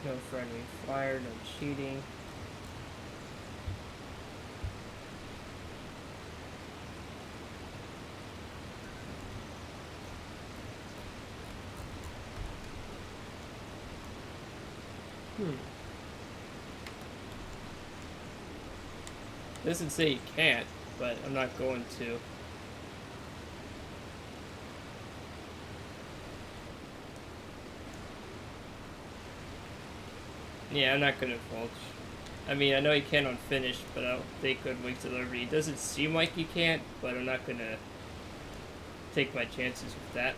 No friendly fire, no cheating. Doesn't say you can't, but I'm not going to. Yeah, I'm not gonna vulture. I mean, I know you can on Finnish, but I don't think on Wings of Liberty. It doesn't seem like you can't, but I'm not gonna take my chances with that.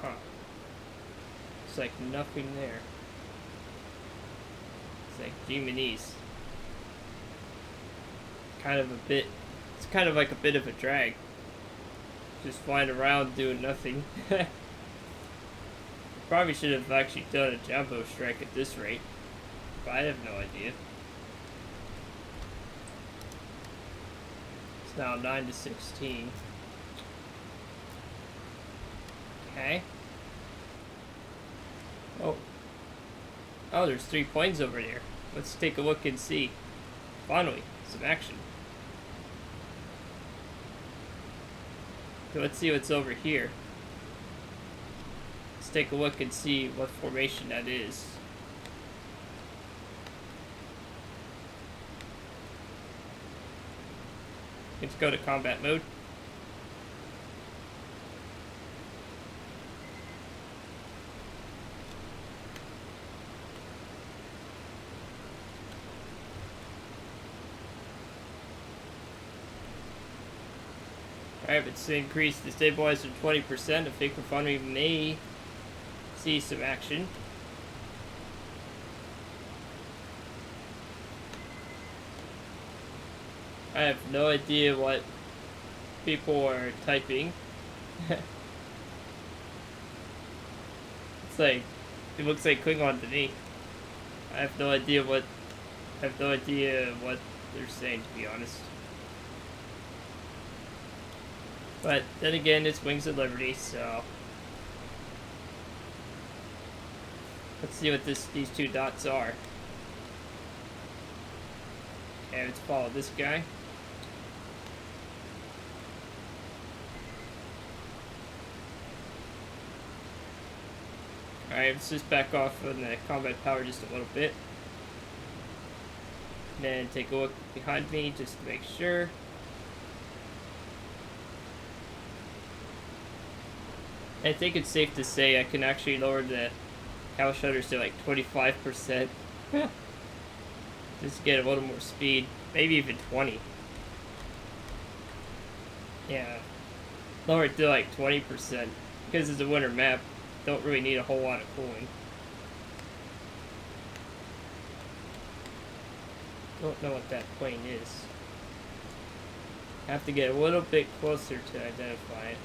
Huh. It's like nothing there. It's like Jiminese. It's kind of like a bit of a drag. Just flying around doing nothing. Probably should have actually done a jumbo strike at this rate, but I have no idea. It's now 9-16. Okay. Oh, there's 3 planes over there. Let's take a look and see. Finally, some action. So let's see what's over here. Let's take a look and see what formation that is. Let's go to combat mode. Alright, let's increase the stabilizer 20%. I think refinery may see some action. I have no idea what people are typing. It's like, it looks like Klingon to me. I have no idea what they're saying, to be honest. But then again, it's Wings of Liberty, so let's see what these 2 dots are. Okay, let's follow this guy. Alright, let's just back off on the combat power just a little bit. And then take a look behind me just to make sure. I think it's safe to say I can actually lower the cow shutters to like 25%. Just to get a little more speed. Maybe even 20. Yeah. Lower it to like 20%. Because it's a winter map. Don't really need a whole lot of cooling. Don't know what that plane is. Have to get a little bit closer to identify it.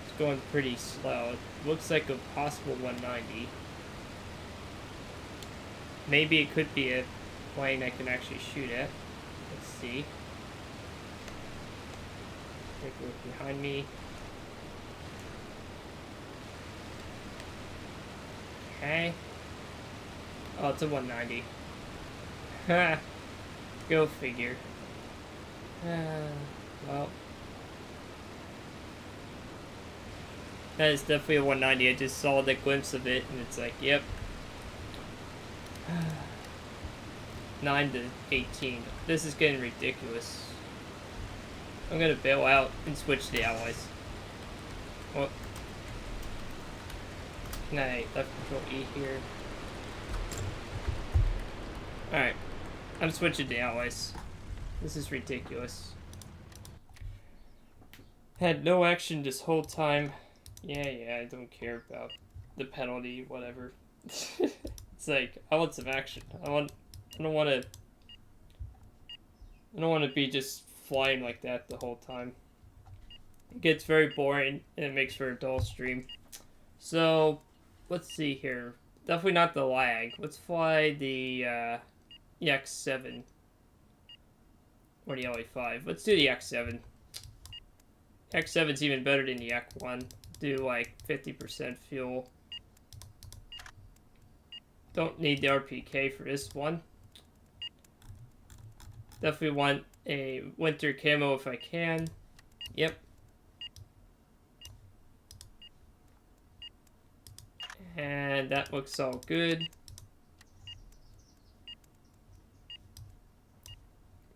It's going pretty slow. It looks like a possible 190. Maybe it could be a plane I can actually shoot at. Let's see. Take a look behind me. Okay. Oh, it's a 190. Ha! Go figure. Well. That is definitely a 190. I just saw the glimpse of it, and it's like, yep. 9 to 18. This is getting ridiculous. I'm gonna bail out and switch to the allies. What? Can I left control E here? Alright. I'm switching to the allies. This is ridiculous. Had no action this whole time. Yeah, I don't care about the penalty, whatever. It's like, I want some action. I don't want to be just flying like that the whole time. It gets very boring and it makes for a dull stream. So, let's see here. Definitely not the lag. Let's fly the X7 or the LA5. Let's do the X7. X7's even better than the X1. Do like 50% fuel. Don't need the RPK for this one. Definitely want a winter camo if I can. Yep. And that looks all good.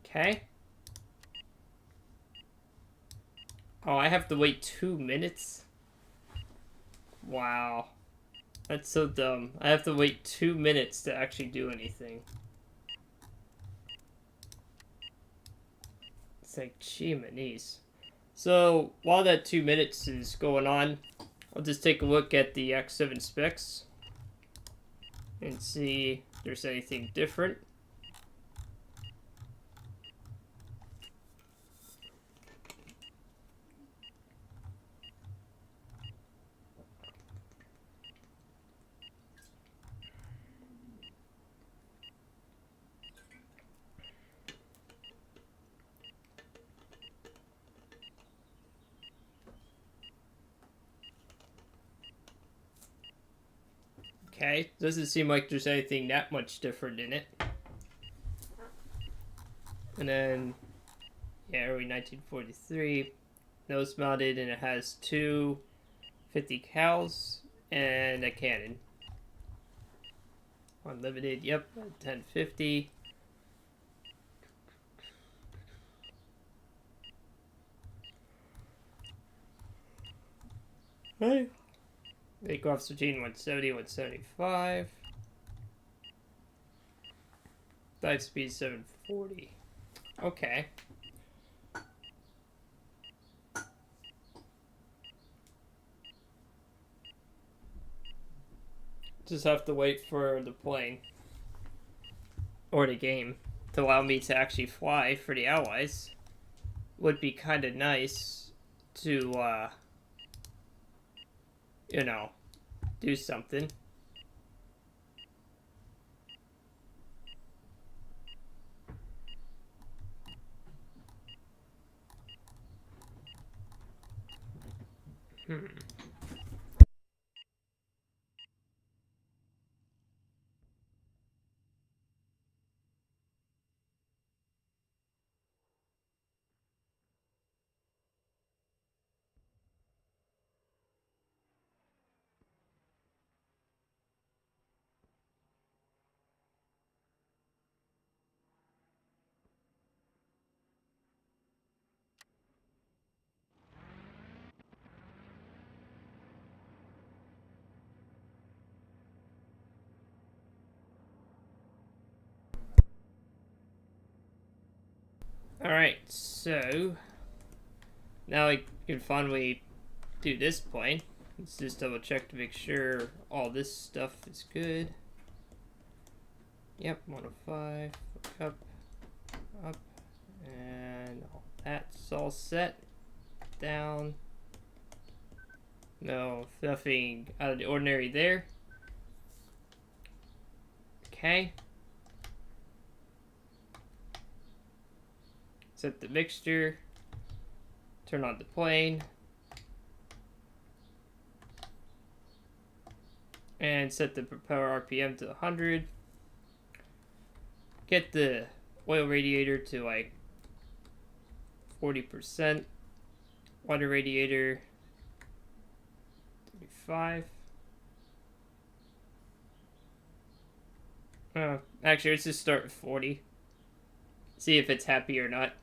Okay. Oh, I have to wait 2 minutes? Wow. That's so dumb. I have to wait 2 minutes to actually do anything. It's like, gee, manies. So, while that 2 minutes is going on, I'll just take a look at the X7 specs and see if there's anything different. Okay, doesn't seem like there's anything that much different in it. And then, yeah, early 1943, nose mounted, and it has two 50 cals and a cannon. Unlimited, yep, 1050. Hey. Takeoffs between 170 and 175. Dive speed 740. Okay. Just have to wait for the plane or the game to allow me to actually fly for the allies. Would be kind of nice to, you know, do something. Alright, so now I can finally do this plane. Let's just double check to make sure all this stuff is good. Yep, 105, up, and all that's all set. Down. No, nothing out of the ordinary there. Okay. Set the mixture. Turn on the plane. And set the propeller RPM to 100. Get the oil radiator to like 40%. Water radiator 35. Actually, let's just start with 40. See if it's happy or not.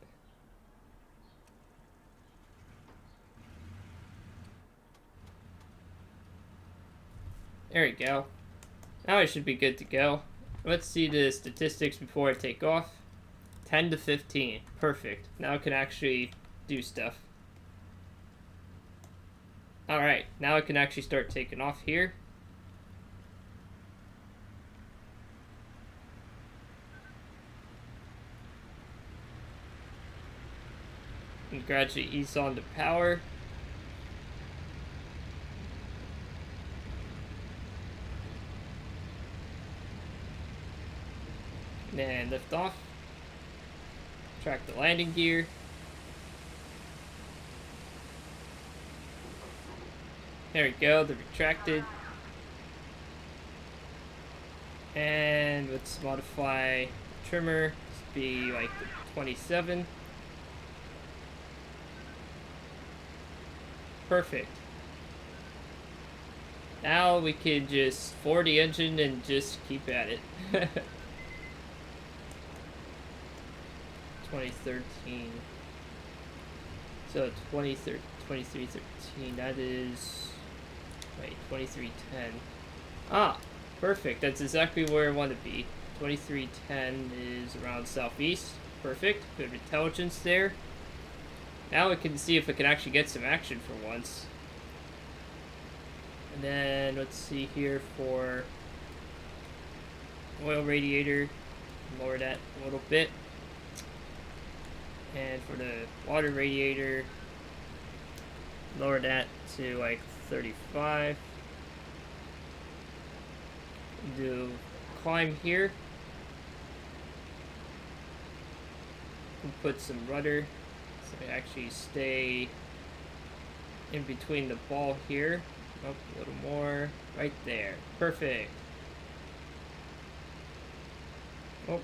There we go. Now I should be good to go. Let's see the statistics before I take off. 10 to 15. Perfect. Now I can actually do stuff. Alright, now I can actually start taking off here. And gradually ease on to power. And lift off. Track the landing gear. There we go, they're retracted. And let's modify the trimmer to be like the 27. Perfect. Now we can just floor the engine and just keep at it. 2013. So 2313, that is... Wait, 2310. Ah, perfect. That's exactly where I want to be. 2310 is around southeast. Perfect. Good intelligence there. Now we can see if we can actually get some action for once. And then let's see here for oil radiator. Lower that a little bit. And for the water radiator, lower that to like 35. Do climb here. And put some rudder so I actually stay in between the ball here. Up a little more. Right there. Perfect. Oh.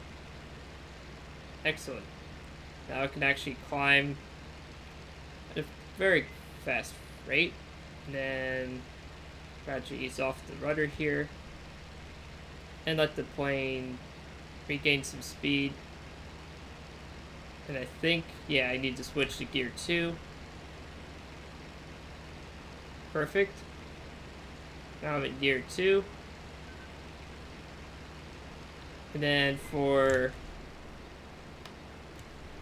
Excellent. Now I can actually climb at a very fast rate. And then gradually ease off the rudder here. And let the plane regain some speed. And I think, yeah, I need to switch to gear 2. Perfect. Now I'm in gear 2. And then for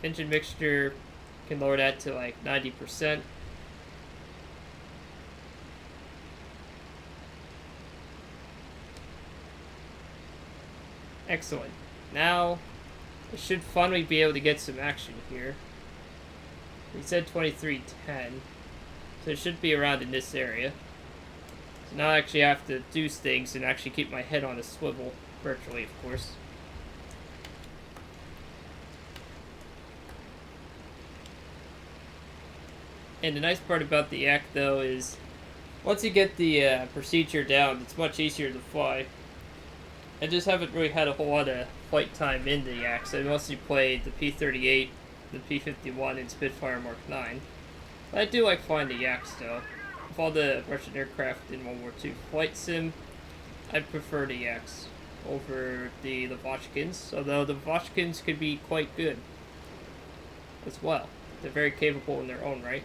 engine mixture, can lower that to like 90%. Excellent. Now I should finally be able to get some action here. We said 2310, so it should be around in this area. So now I actually have to do things and actually keep my head on a swivel, virtually of course. And the nice part about the yak though is, once you get the procedure down, it's much easier to fly. I just haven't really had a whole lot of flight time in the yaks. I mostly played the P-38, the P-51, and Spitfire Mark 9. But I do like flying the yaks though. Of all the Russian aircraft in World War II flight sim, I prefer the yaks over the Lavochkins, although the Lavochkins could be quite good as well. They're very capable in their own right.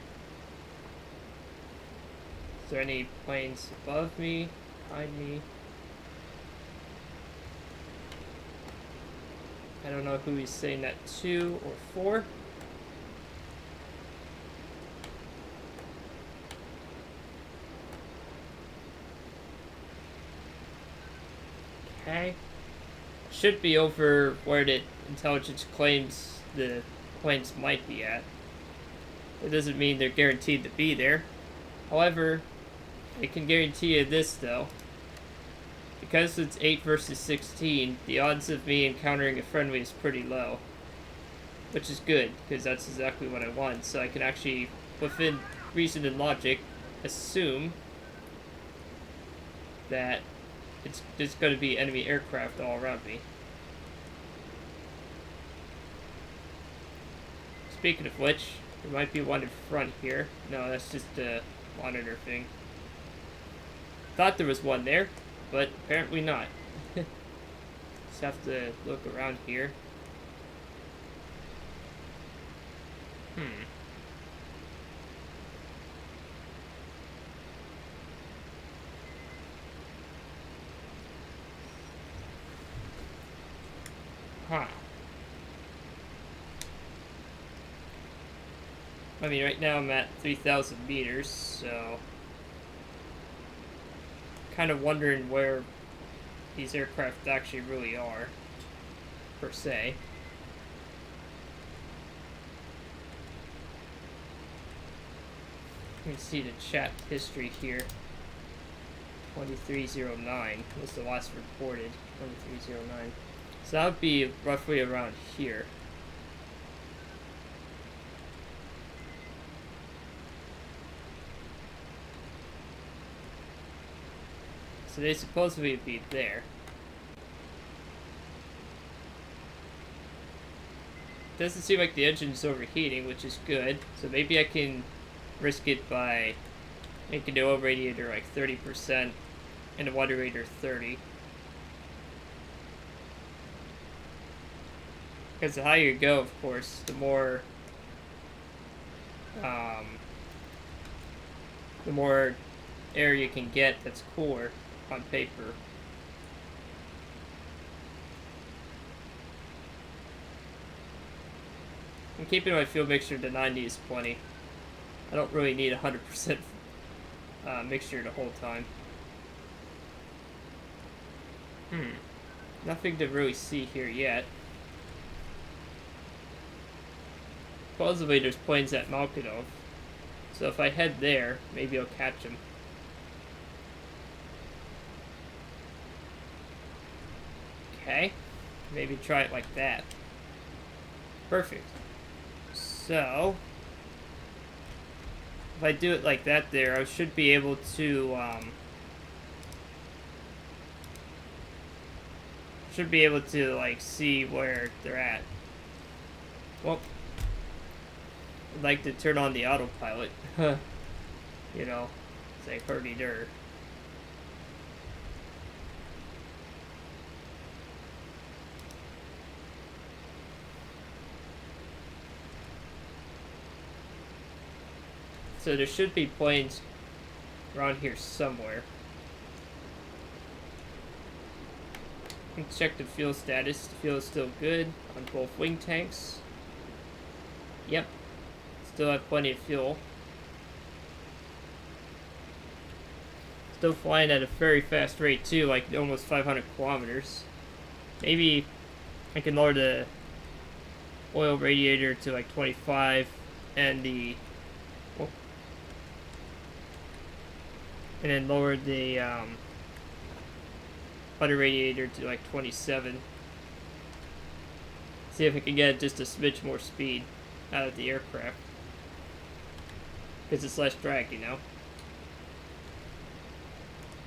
Is there any planes above me, behind me? I don't know who he's saying that to or for. should be over where the intelligence claims the planes might be at. It doesn't mean they're guaranteed to be there. However, I can guarantee you this though. Because it's 8 versus 16, the odds of me encountering a friendly is pretty low. Which is good, because that's exactly what I want. So I can actually, within reason and logic, assume that there's going to be enemy aircraft all around me. Speaking of which, there might be one in front here. No, that's just a monitor thing. Thought there was one there, but apparently not. Just have to look around here. Huh. I mean, right now I'm at 3,000 meters, so kind of wondering where these aircraft actually really are, per se. You can see the chat history here. 2309 was the last reported. 2309. So that would be roughly around here. So they supposedly would be there. Doesn't seem like the engine's overheating, which is good. So maybe I can risk it by making the oil radiator like 30% and the water radiator 30%. Because the higher you go, of course, the more air you can get that's cooler on paper. I'm keeping my fuel mixture to 90 is plenty. I don't really need 100% mixture the whole time. Nothing to really see here yet. Supposedly there's planes at Malkinov, so if I head there, maybe I'll catch them. Okay, maybe try it like that. Perfect. So, if I do it like that there, I should be able to, like, see where they're at. Well, I'd like to turn on the autopilot. You know, say hurdy-dur. So there should be planes around here somewhere. Let's check the fuel status. The fuel is still good on both wing tanks. Yep. Still have plenty of fuel. Still flying at a very fast rate too, like almost 500 kilometers. Maybe I can lower the oil radiator to like 25 and the and then lower the water radiator to like 27. See if I can get just a smidge more speed out of the aircraft. Because it's less drag, you know.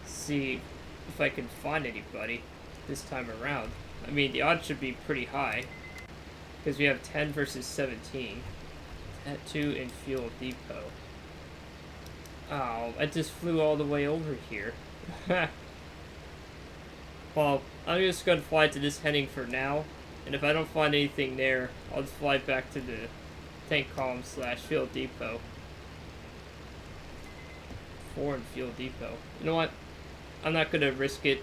See if I can find anybody this time around. I mean, the odds should be pretty high. Because we have 10 versus 17. At 2 in fuel depot. Oh, I just flew all the way over here. Well, I'm just going to fly to this heading for now. And if I don't find anything there, I'll just fly back to the tank column / fuel depot. Foreign fuel depot. You know what? I'm not going to risk it.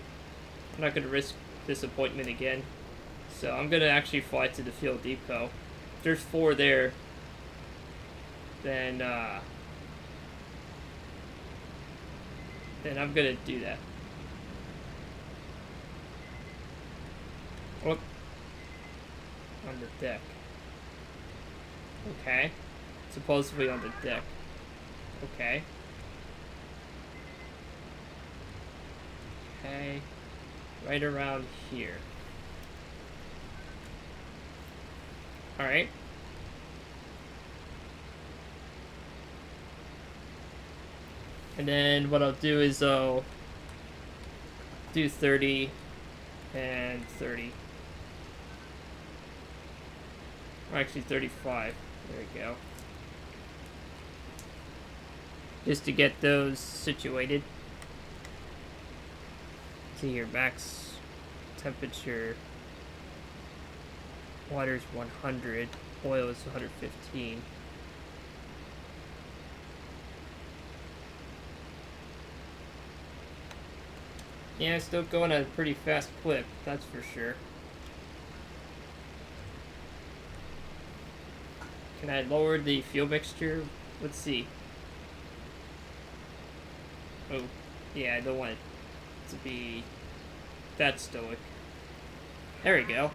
I'm not going to risk disappointment again. So I'm going to actually fly to the fuel depot. If there's 4 there, then I'm going to do that. Oh, on the deck. Okay. Supposedly on the deck. Okay. Okay. Right around here. Alright. And then what I'll do is I'll do 30 and 30. Or actually 35. There we go. Just to get those situated. See here, max temperature. Water's 100. Oil is 115. Yeah, it's still going at a pretty fast clip, that's for sure. Can I lower the fuel mixture? Let's see. Oh, yeah, I don't want it to be that stoic. There we go.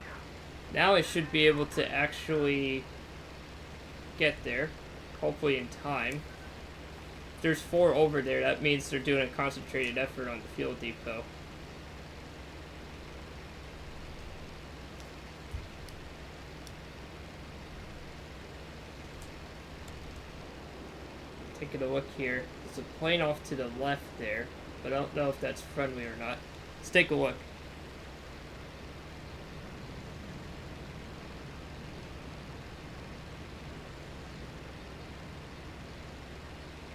Now I should be able to actually get there, hopefully in time. There's 4 over there, that means they're doing a concentrated effort on the fuel depot. Taking a look here. There's a plane off to the left there, but I don't know if that's friendly or not. Let's take a look.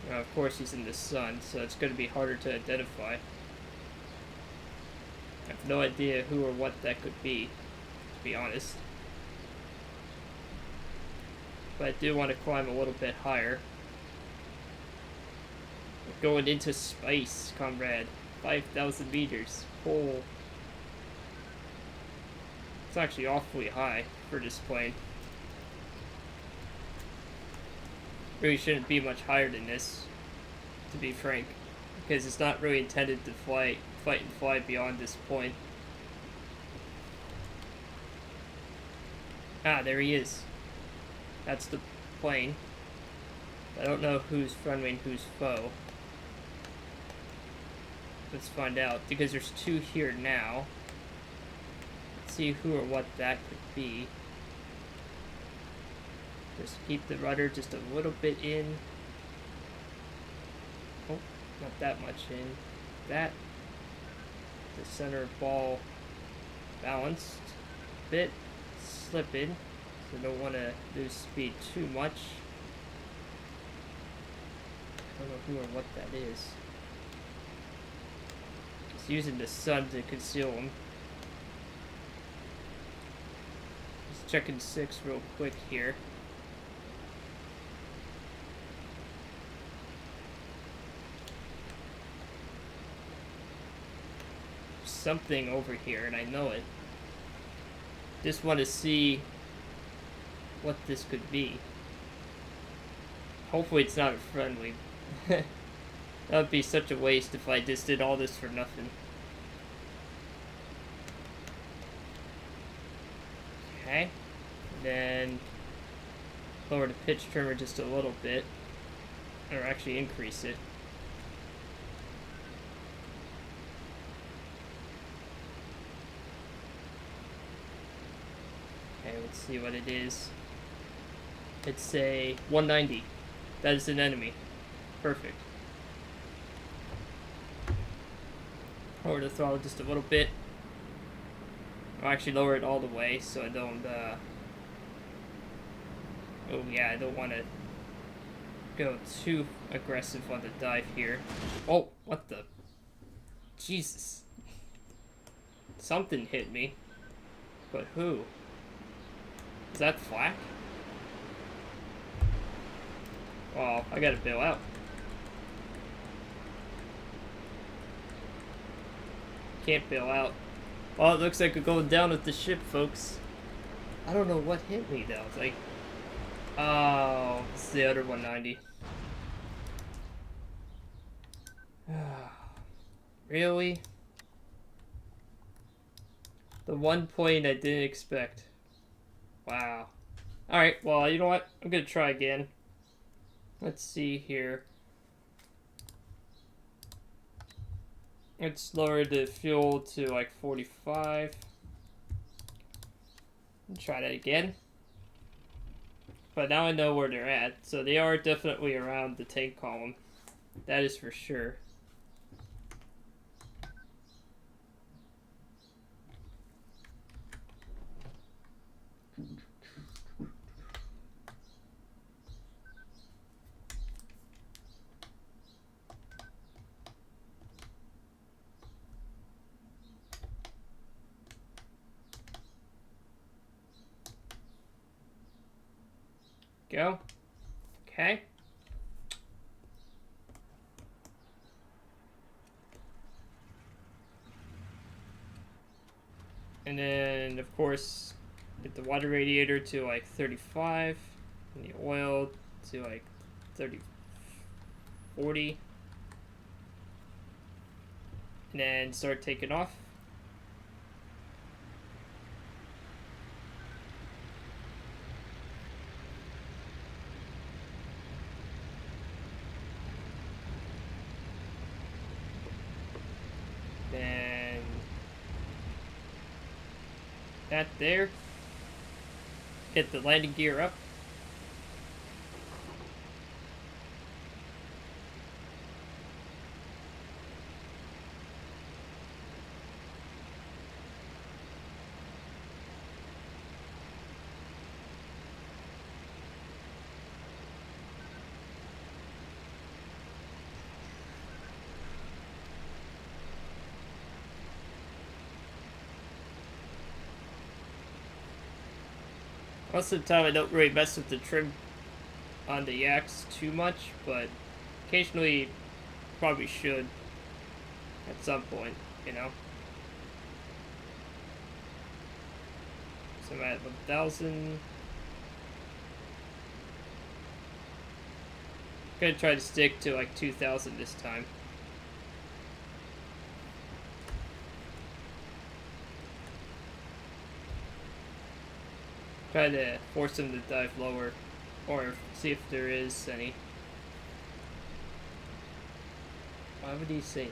Now, of course, he's in the sun, so it's going to be harder to identify. I have no idea who or what that could be, to be honest. But I do want to climb a little bit higher. We're going into space, comrade. 5,000 meters. Oh. It's actually awfully high for this plane. Really shouldn't be much higher than this, to be frank, because it's not really intended to fight and fly beyond this point. Ah, there he is. That's the plane. I don't know who's friendly and who's foe. Let's find out, because there's 2 here now. Let's see who or what that could be. Just keep the rudder just a little bit in. Oh, not that much in. That. The center ball balanced a bit. Slipping. So don't want to lose speed too much. I don't know who or what that is. It's using the sun to conceal him. Just checking 6 real quick here. Something over here, and I know it. Just want to see what this could be. Hopefully it's not a friendly. That would be such a waste if I just did all this for nothing. Okay. Then lower the pitch trimmer just a little bit. Or actually increase it. Okay, let's see what it is. It's a 190. That is an enemy. Perfect. Lower the throttle just a little bit. I'll actually lower it all the way so I don't, oh yeah, I don't want to go too aggressive on the dive here. Oh, what the? Jesus. Something hit me. But who? Is that flak? Oh, I gotta bail out. Can't bail out. Well, it looks like we're going down with the ship, folks. I don't know what hit me, though. It's like... Oh, it's the other 190. Really? The one point I didn't expect. Wow. Alright, well, you know what? I'm gonna try again. Let's see here. Let's lower the fuel to like 45. Try that again. But now I know where they're at. So they are definitely around the tank column. That is for sure. Go. Okay. And then, of course, get the water radiator to like 35. And the oil to like 30, 40. And then start taking off. Then that there. Get the landing gear up. Most of the time I don't really mess with the trim on the yaks too much, but occasionally probably should at some point, you know. So I'm at 1,000. Gonna try to stick to like 2,000 this time. Try to force him to dive lower, or see if there is any. Why would he say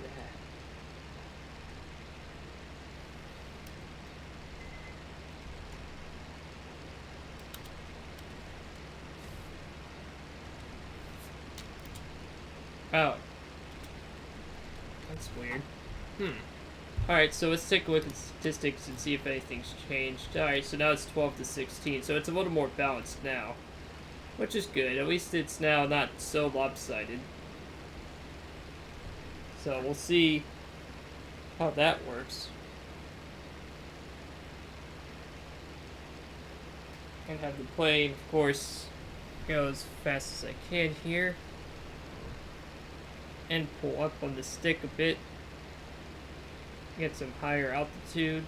that? Oh. That's weird. Alright, so let's take a look at the statistics and see if anything's changed. Alright, so now it's 12 to 16, so it's a little more balanced now. Which is good. At least it's now not so lopsided. So we'll see how that works. And have the plane, of course, go as fast as I can here. And pull up on the stick a bit. Get some higher altitude.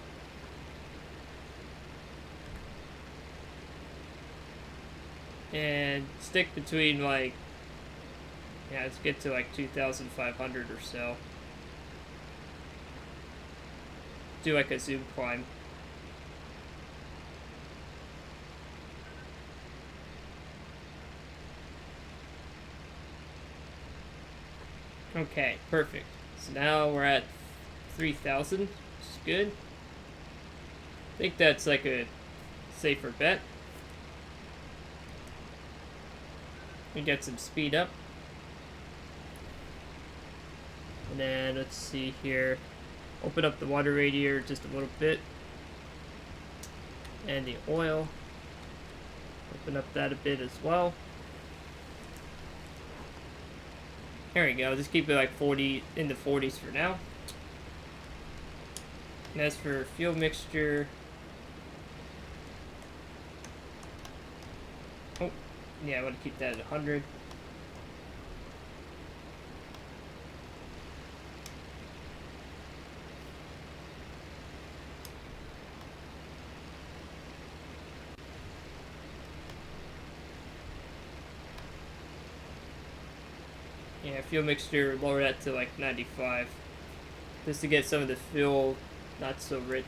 And stick between like, yeah, let's get to like 2,500 or so. Do like a zoom climb. Okay, perfect. So now we're at 3,000, which is good. I think that's like a safer bet. We get some speed up. And then let's see here. Open up the water radiator just a little bit. And the oil. Open up that a bit as well. There we go. Just keep it like 40 in the 40s for now. And as for fuel mixture, oh yeah, I want to keep that at 100. Yeah, fuel mixture, lower that to like 95. Just to get some of the fuel not so rich.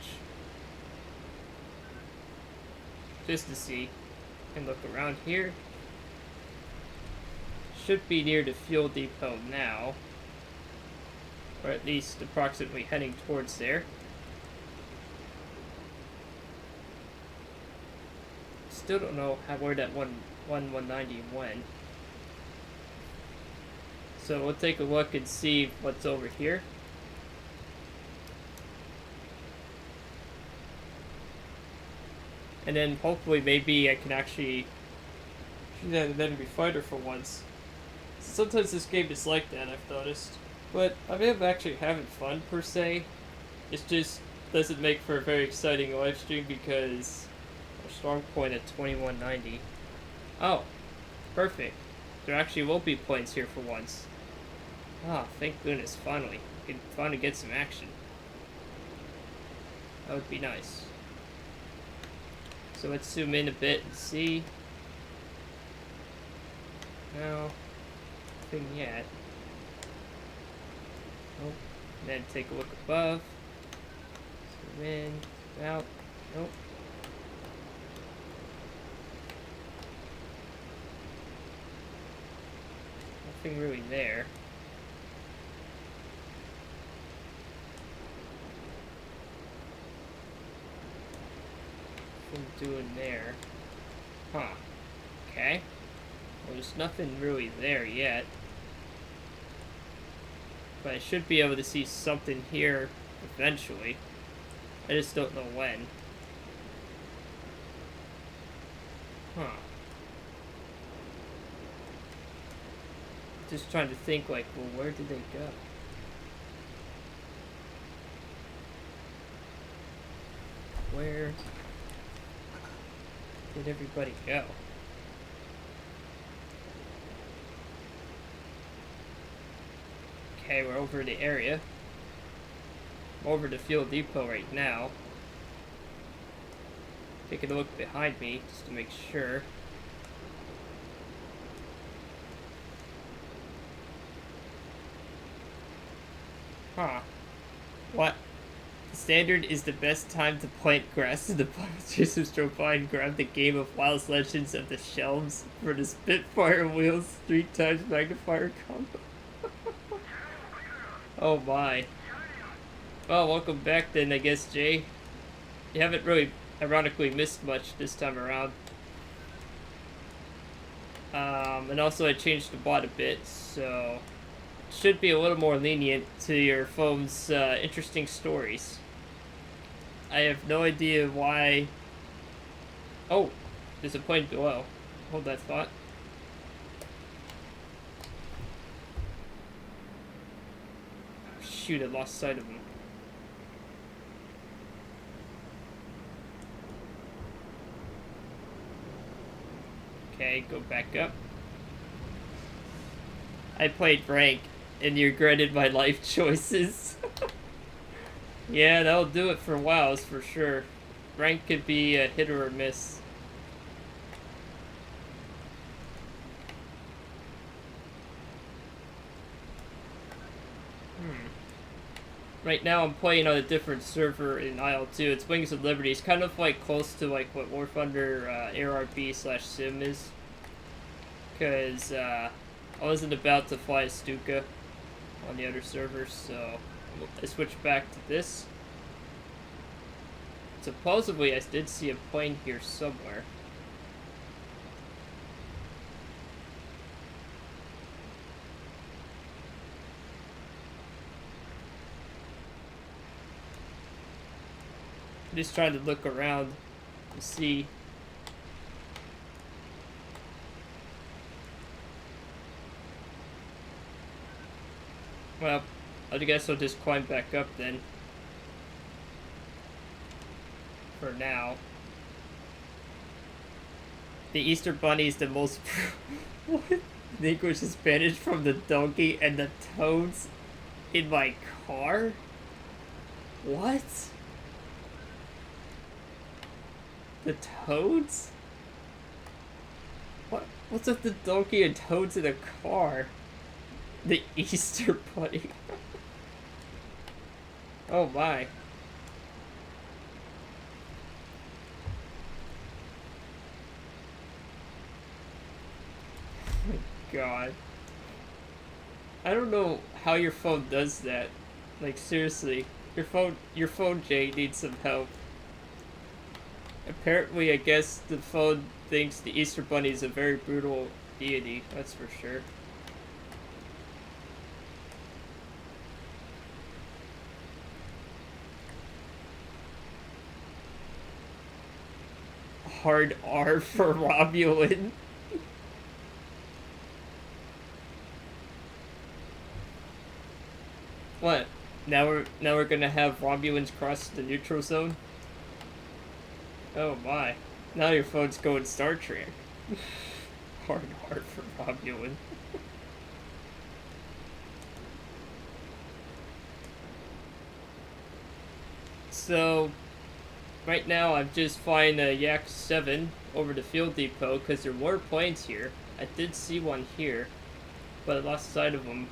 just to see. And look around here. Should be near the fuel depot now. Or at least approximately heading towards there. Still don't know where that 190 went. So we'll take a look and see what's over here. And then hopefully maybe I can actually shoot at an enemy fighter for once. Sometimes this game is like that, I've noticed. But I mean, I'm actually having fun per se. It just doesn't make for a very exciting live stream because our strong point at 2190. Oh, perfect. There actually will be points here for once. Ah, thank goodness, finally. We can finally get some action. That would be nice. So let's zoom in a bit and see. No, nothing yet. Nope. And then take a look above. Zoom in, out. Nope. Nothing really there. Nothing doing there. Huh. Okay. Well, there's nothing really there yet. But I should be able to see something here eventually. I just don't know when. Huh. Just trying to think, like, well, where did they go? Where did everybody go? Okay, we're over the area. I'm over the fuel depot right now. Taking a look behind me just to make sure. Huh. What? Standard is the best time to plant grass in the planetary of by and grab the game of Wild Legends of the Shelves for the Spitfire wheels 3 times magnifier combo. Oh my. Well, welcome back then, I guess, Jay. You haven't really, ironically, missed much this time around. And also I changed the bot a bit, so it should be a little more lenient to your phone's interesting stories. I have no idea why. Oh, there's a plane below. Hold that thought. Shoot, I lost sight of him. Okay, go back up. I played rank and you regretted my life choices. Yeah, that'll do it for WoWs for sure. Rank could be a hit or a miss. Right now I'm playing on a different server in IL-2. It's Wings of Liberty. It's kind of like close to like what War Thunder ARB/Sim is. Because I wasn't about to fly a Stuka on the other servers, so I switched back to this. Supposedly I did see a plane here somewhere. I'm just trying to look around to see. Well, I guess I'll just climb back up then. For now. The Easter Bunny is the most what? The English is Spanish from the donkey and the toads in my car? What? The toads? What? What's with the donkey and toads in a car? The Easter Bunny. Oh my. god. I don't know how your phone does that. Like, seriously. Your phone, Jay, needs some help. Apparently, I guess the phone thinks the Easter Bunny is a very brutal deity. That's for sure. Hard R for Romulan. What? Now we're gonna have Romulans cross the neutral zone? Oh my. Now your phone's going Star Trek. Hard R for Romulan. So, right now I'm just flying a Yak 7 over the field depot because there were planes here. I did see one here, but I lost sight of them.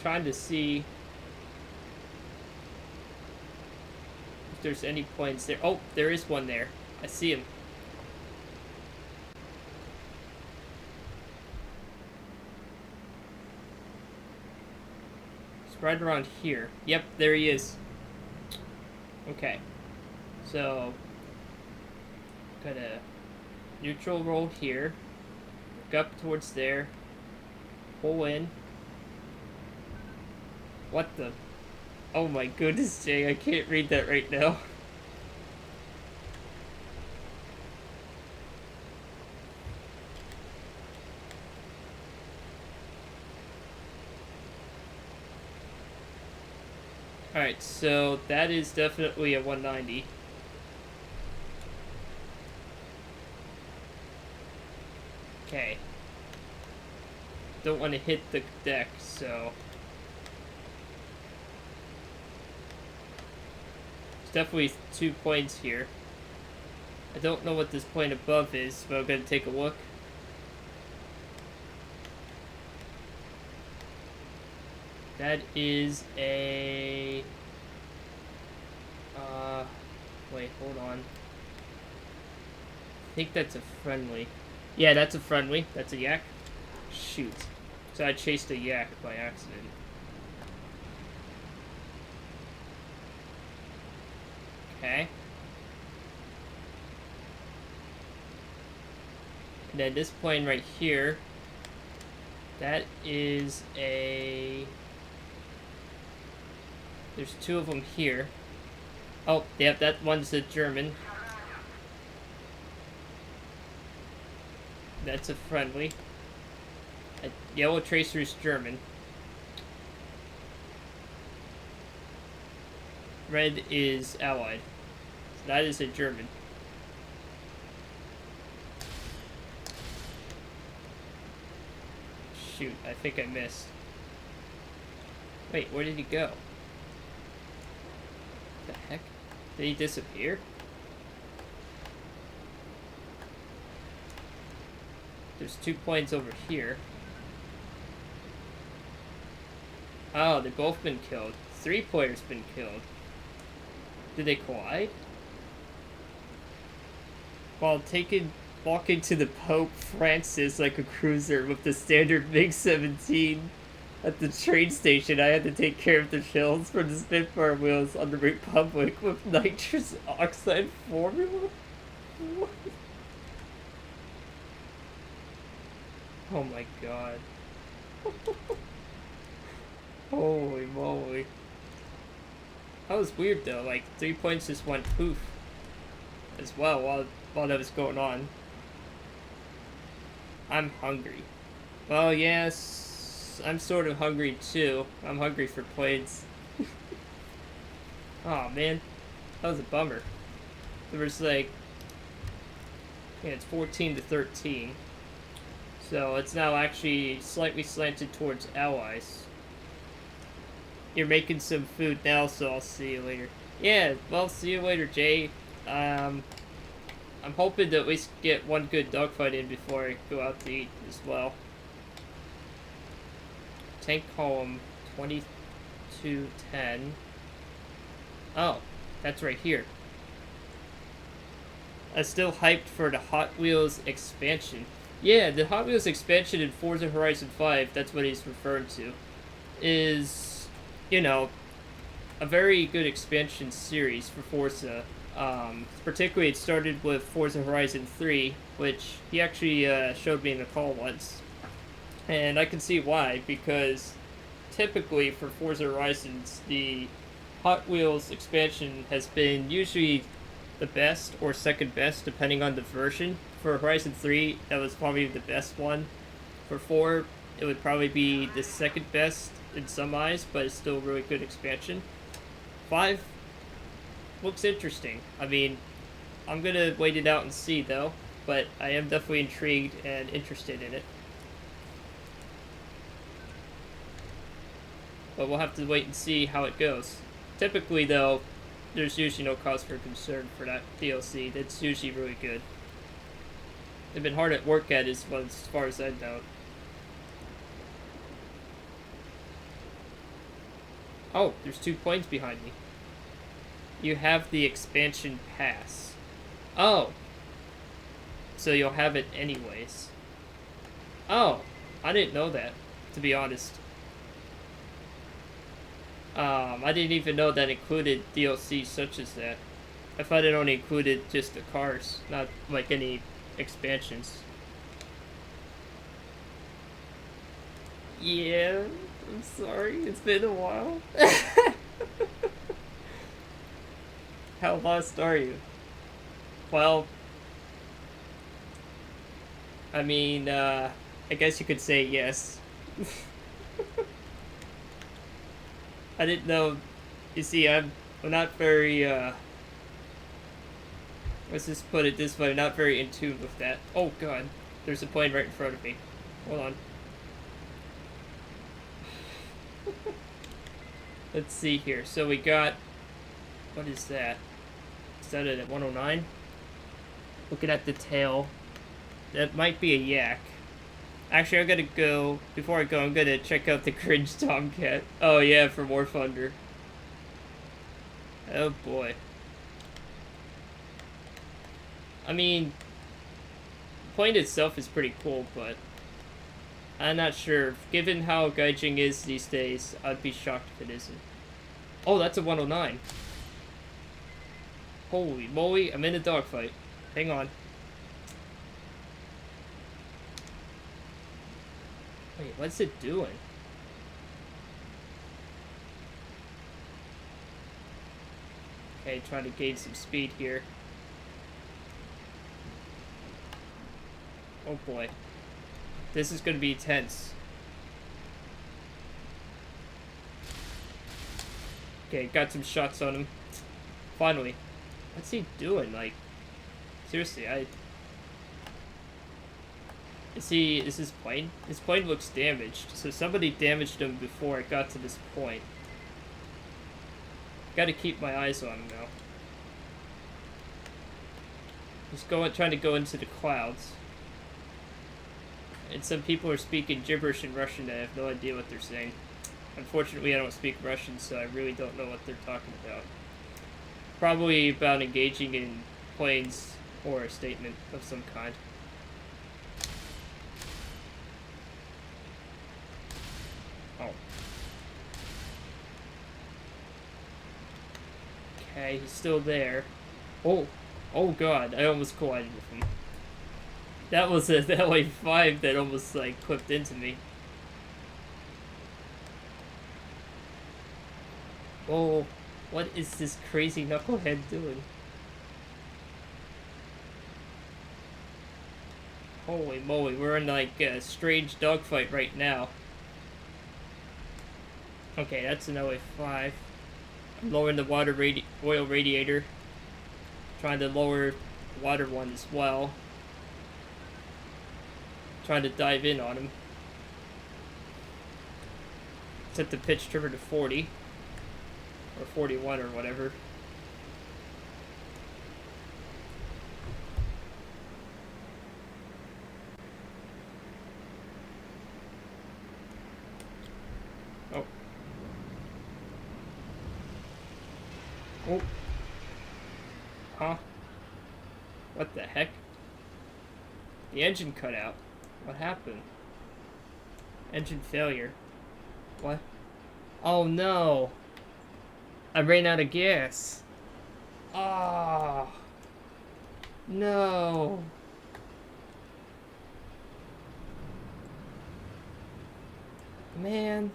Trying to see if there's any planes there. Oh, there is one there. I see him. It's right around here. Yep, there he is. Okay. So, got a neutral roll here. Look up towards there. Pull in. What the? Oh my goodness, Jay, I can't read that right now. Alright, so that is definitely a 190. Okay. Don't want to hit the deck, so... definitely 2 planes here. I don't know what this plane above is, but I'm gonna take a look. That is a... wait, hold on. I think that's a friendly. Yeah, that's a friendly. That's a Yak. Shoot. So I chased a Yak by accident. Okay. And then this plane right here, that is a... there's 2 of them here. Oh, yep, that one's a German. That's a friendly. A yellow tracer's German. Red is Allied. So that is a German. Shoot, I think I missed. Wait, where did he go? The heck? Did he disappear? There's 2 planes over here. Oh, they've both been killed. 3 players been killed. Did they collide? While walking to the Pope Francis like a cruiser with the standard MiG-17 at the train station, I had to take care of the shells from the Spitfire wheels on the Republic with nitrous oxide formula? What? Oh my god. Holy moly. That was weird though, like 3 points just went poof as well while that was going on. I'm hungry. Well, yes, I'm sort of hungry too. I'm hungry for planes. Oh man, that was a bummer. There was like, yeah, it's 14 to 13. So it's now actually slightly slanted towards allies. You're making some food now, so I'll see you later. Yeah, well, see you later, Jay. I'm hoping to at least get one good dogfight in before I go out to eat as well. Tank column 2210. Oh, that's right here. I'm still hyped for the Hot Wheels expansion. Yeah, the Hot Wheels expansion in Forza Horizon 5, that's what he's referring to, is, you know, a very good expansion series for Forza. Particularly, it started with Forza Horizon 3, which he actually showed me in the call once. And I can see why, because typically for Forza Horizons, the Hot Wheels expansion has been usually the best or second best, depending on the version. For Horizon 3, that was probably the best one. For 4, it would probably be the second best in some eyes, but it's still a really good expansion. 5 looks interesting. I mean, I'm gonna wait it out and see though, but I am definitely intrigued and interested in it. But we'll have to wait and see how it goes. Typically though, there's usually no cause for concern for that DLC. That's usually really good. They've been hard at work at it as far as I know. Oh, there's 2 planes behind me. You have the expansion pass. Oh. So you'll have it anyways. Oh, I didn't know that, to be honest. I didn't even know that included DLC such as that. I thought it only included just the cars, not like any expansions. Yeah, I'm sorry, it's been a while. How lost are you? Well, I mean, I guess you could say yes. I didn't know. You see, I'm not very, let's just put it this way, I'm not very in tune with that. Oh god, there's a plane right in front of me. Hold on. Let's see here. So we got, what is that? Is that it at 109? Looking at the tail. That might be a yak. Actually, I'm gonna go, before I go, I'm gonna check out the cringe Tomcat. Oh yeah, for more thunder. Oh boy. I mean, the plane itself is pretty cool, but I'm not sure. Given how gaijin is these days, I'd be shocked if it isn't. Oh, that's a 109. Holy moly, I'm in a dogfight. Hang on. Wait, what's it doing? Okay, trying to gain some speed here. Oh boy. This is gonna be tense. Okay, got some shots on him. Finally. What's he doing? Like, seriously, is his plane? His plane looks damaged, so somebody damaged him before it got to this point. Gotta keep my eyes on him now. He's trying to go into the clouds. And some people are speaking gibberish in Russian that I have no idea what they're saying. Unfortunately, I don't speak Russian, so I really don't know what they're talking about. Probably about engaging in planes or a statement of some kind. Oh. Okay, he's still there. Oh. Oh god, I almost collided with him. That was a LA5 that almost, like, clipped into me. Oh, what is this crazy knucklehead doing? Holy moly, we're in, like, a strange dogfight right now. Okay, that's an LA5. I'm lowering the oil radiator. Trying to lower the water one as well. Trying to dive in on him. Set the pitch trimmer to 40. Or 41 or whatever. Oh. Oh. Huh? What the heck? The engine cut out. What happened? Engine failure. What? Oh no! I ran out of gas. Oh no! Man.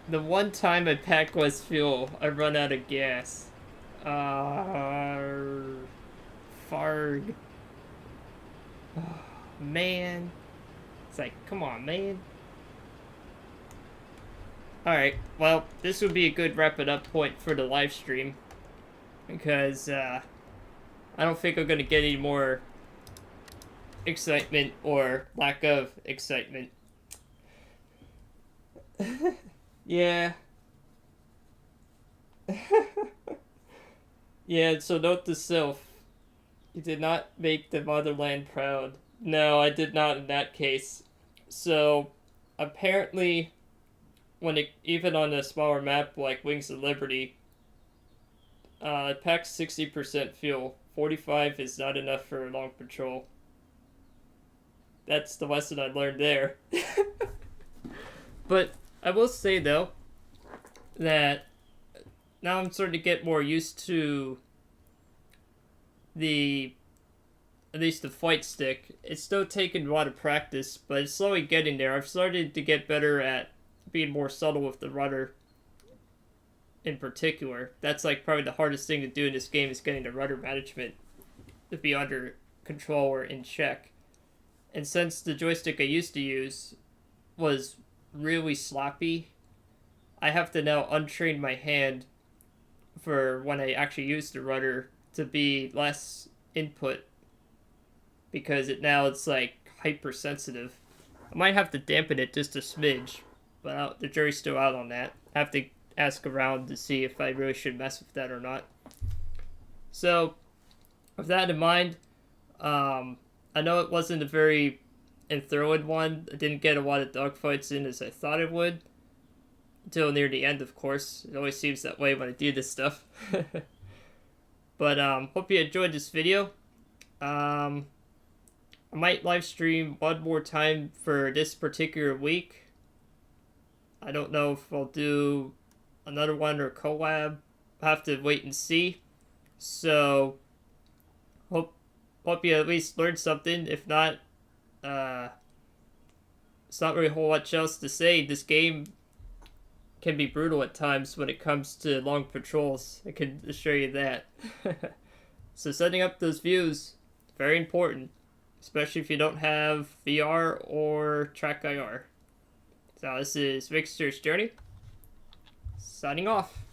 The one time I pack less fuel, I run out of gas. Farg. Oh, man. It's like, come on, man. Alright, well, this would be a good wrap-it up point for the live stream. Because, I don't think I'm gonna get any more excitement or lack of excitement. Yeah. Yeah, so note to self. You did not make the motherland proud. No, I did not in that case. So, apparently, even on a smaller map like Wings of Liberty, it packs 60% fuel. 45 is not enough for a long patrol. That's the lesson I learned there. But I will say, though, that now I'm starting to get more used to at least the flight stick. It's still taking a lot of practice, but it's slowly getting there. I've started to get better at being more subtle with the rudder in particular. That's like probably the hardest thing to do in this game, is getting the rudder management to be under control or in check. And since the joystick I used to use was really sloppy, I have to now untrain my hand for when I actually use the rudder to be less input, because it's like hypersensitive. I might have to dampen it just a smidge, but the jury's still out on that. I have to ask around to see if I really should mess with that or not. So, with that in mind, I know it wasn't a very enthralling one. I didn't get a lot of dogfights in as I thought it would, until near the end, of course. It always seems that way when I do this stuff. But hope you enjoyed this video. I might live stream one more time for this particular week. I don't know if I'll do another one or collab. I'll have to wait and see. So, hope you at least learned something. If not, it's not really a whole much else to say. This game can be brutal at times when it comes to long patrols. I can assure you that. So setting up those views, very important, especially if you don't have VR or Track IR. So this is Rigsters Journey, signing off.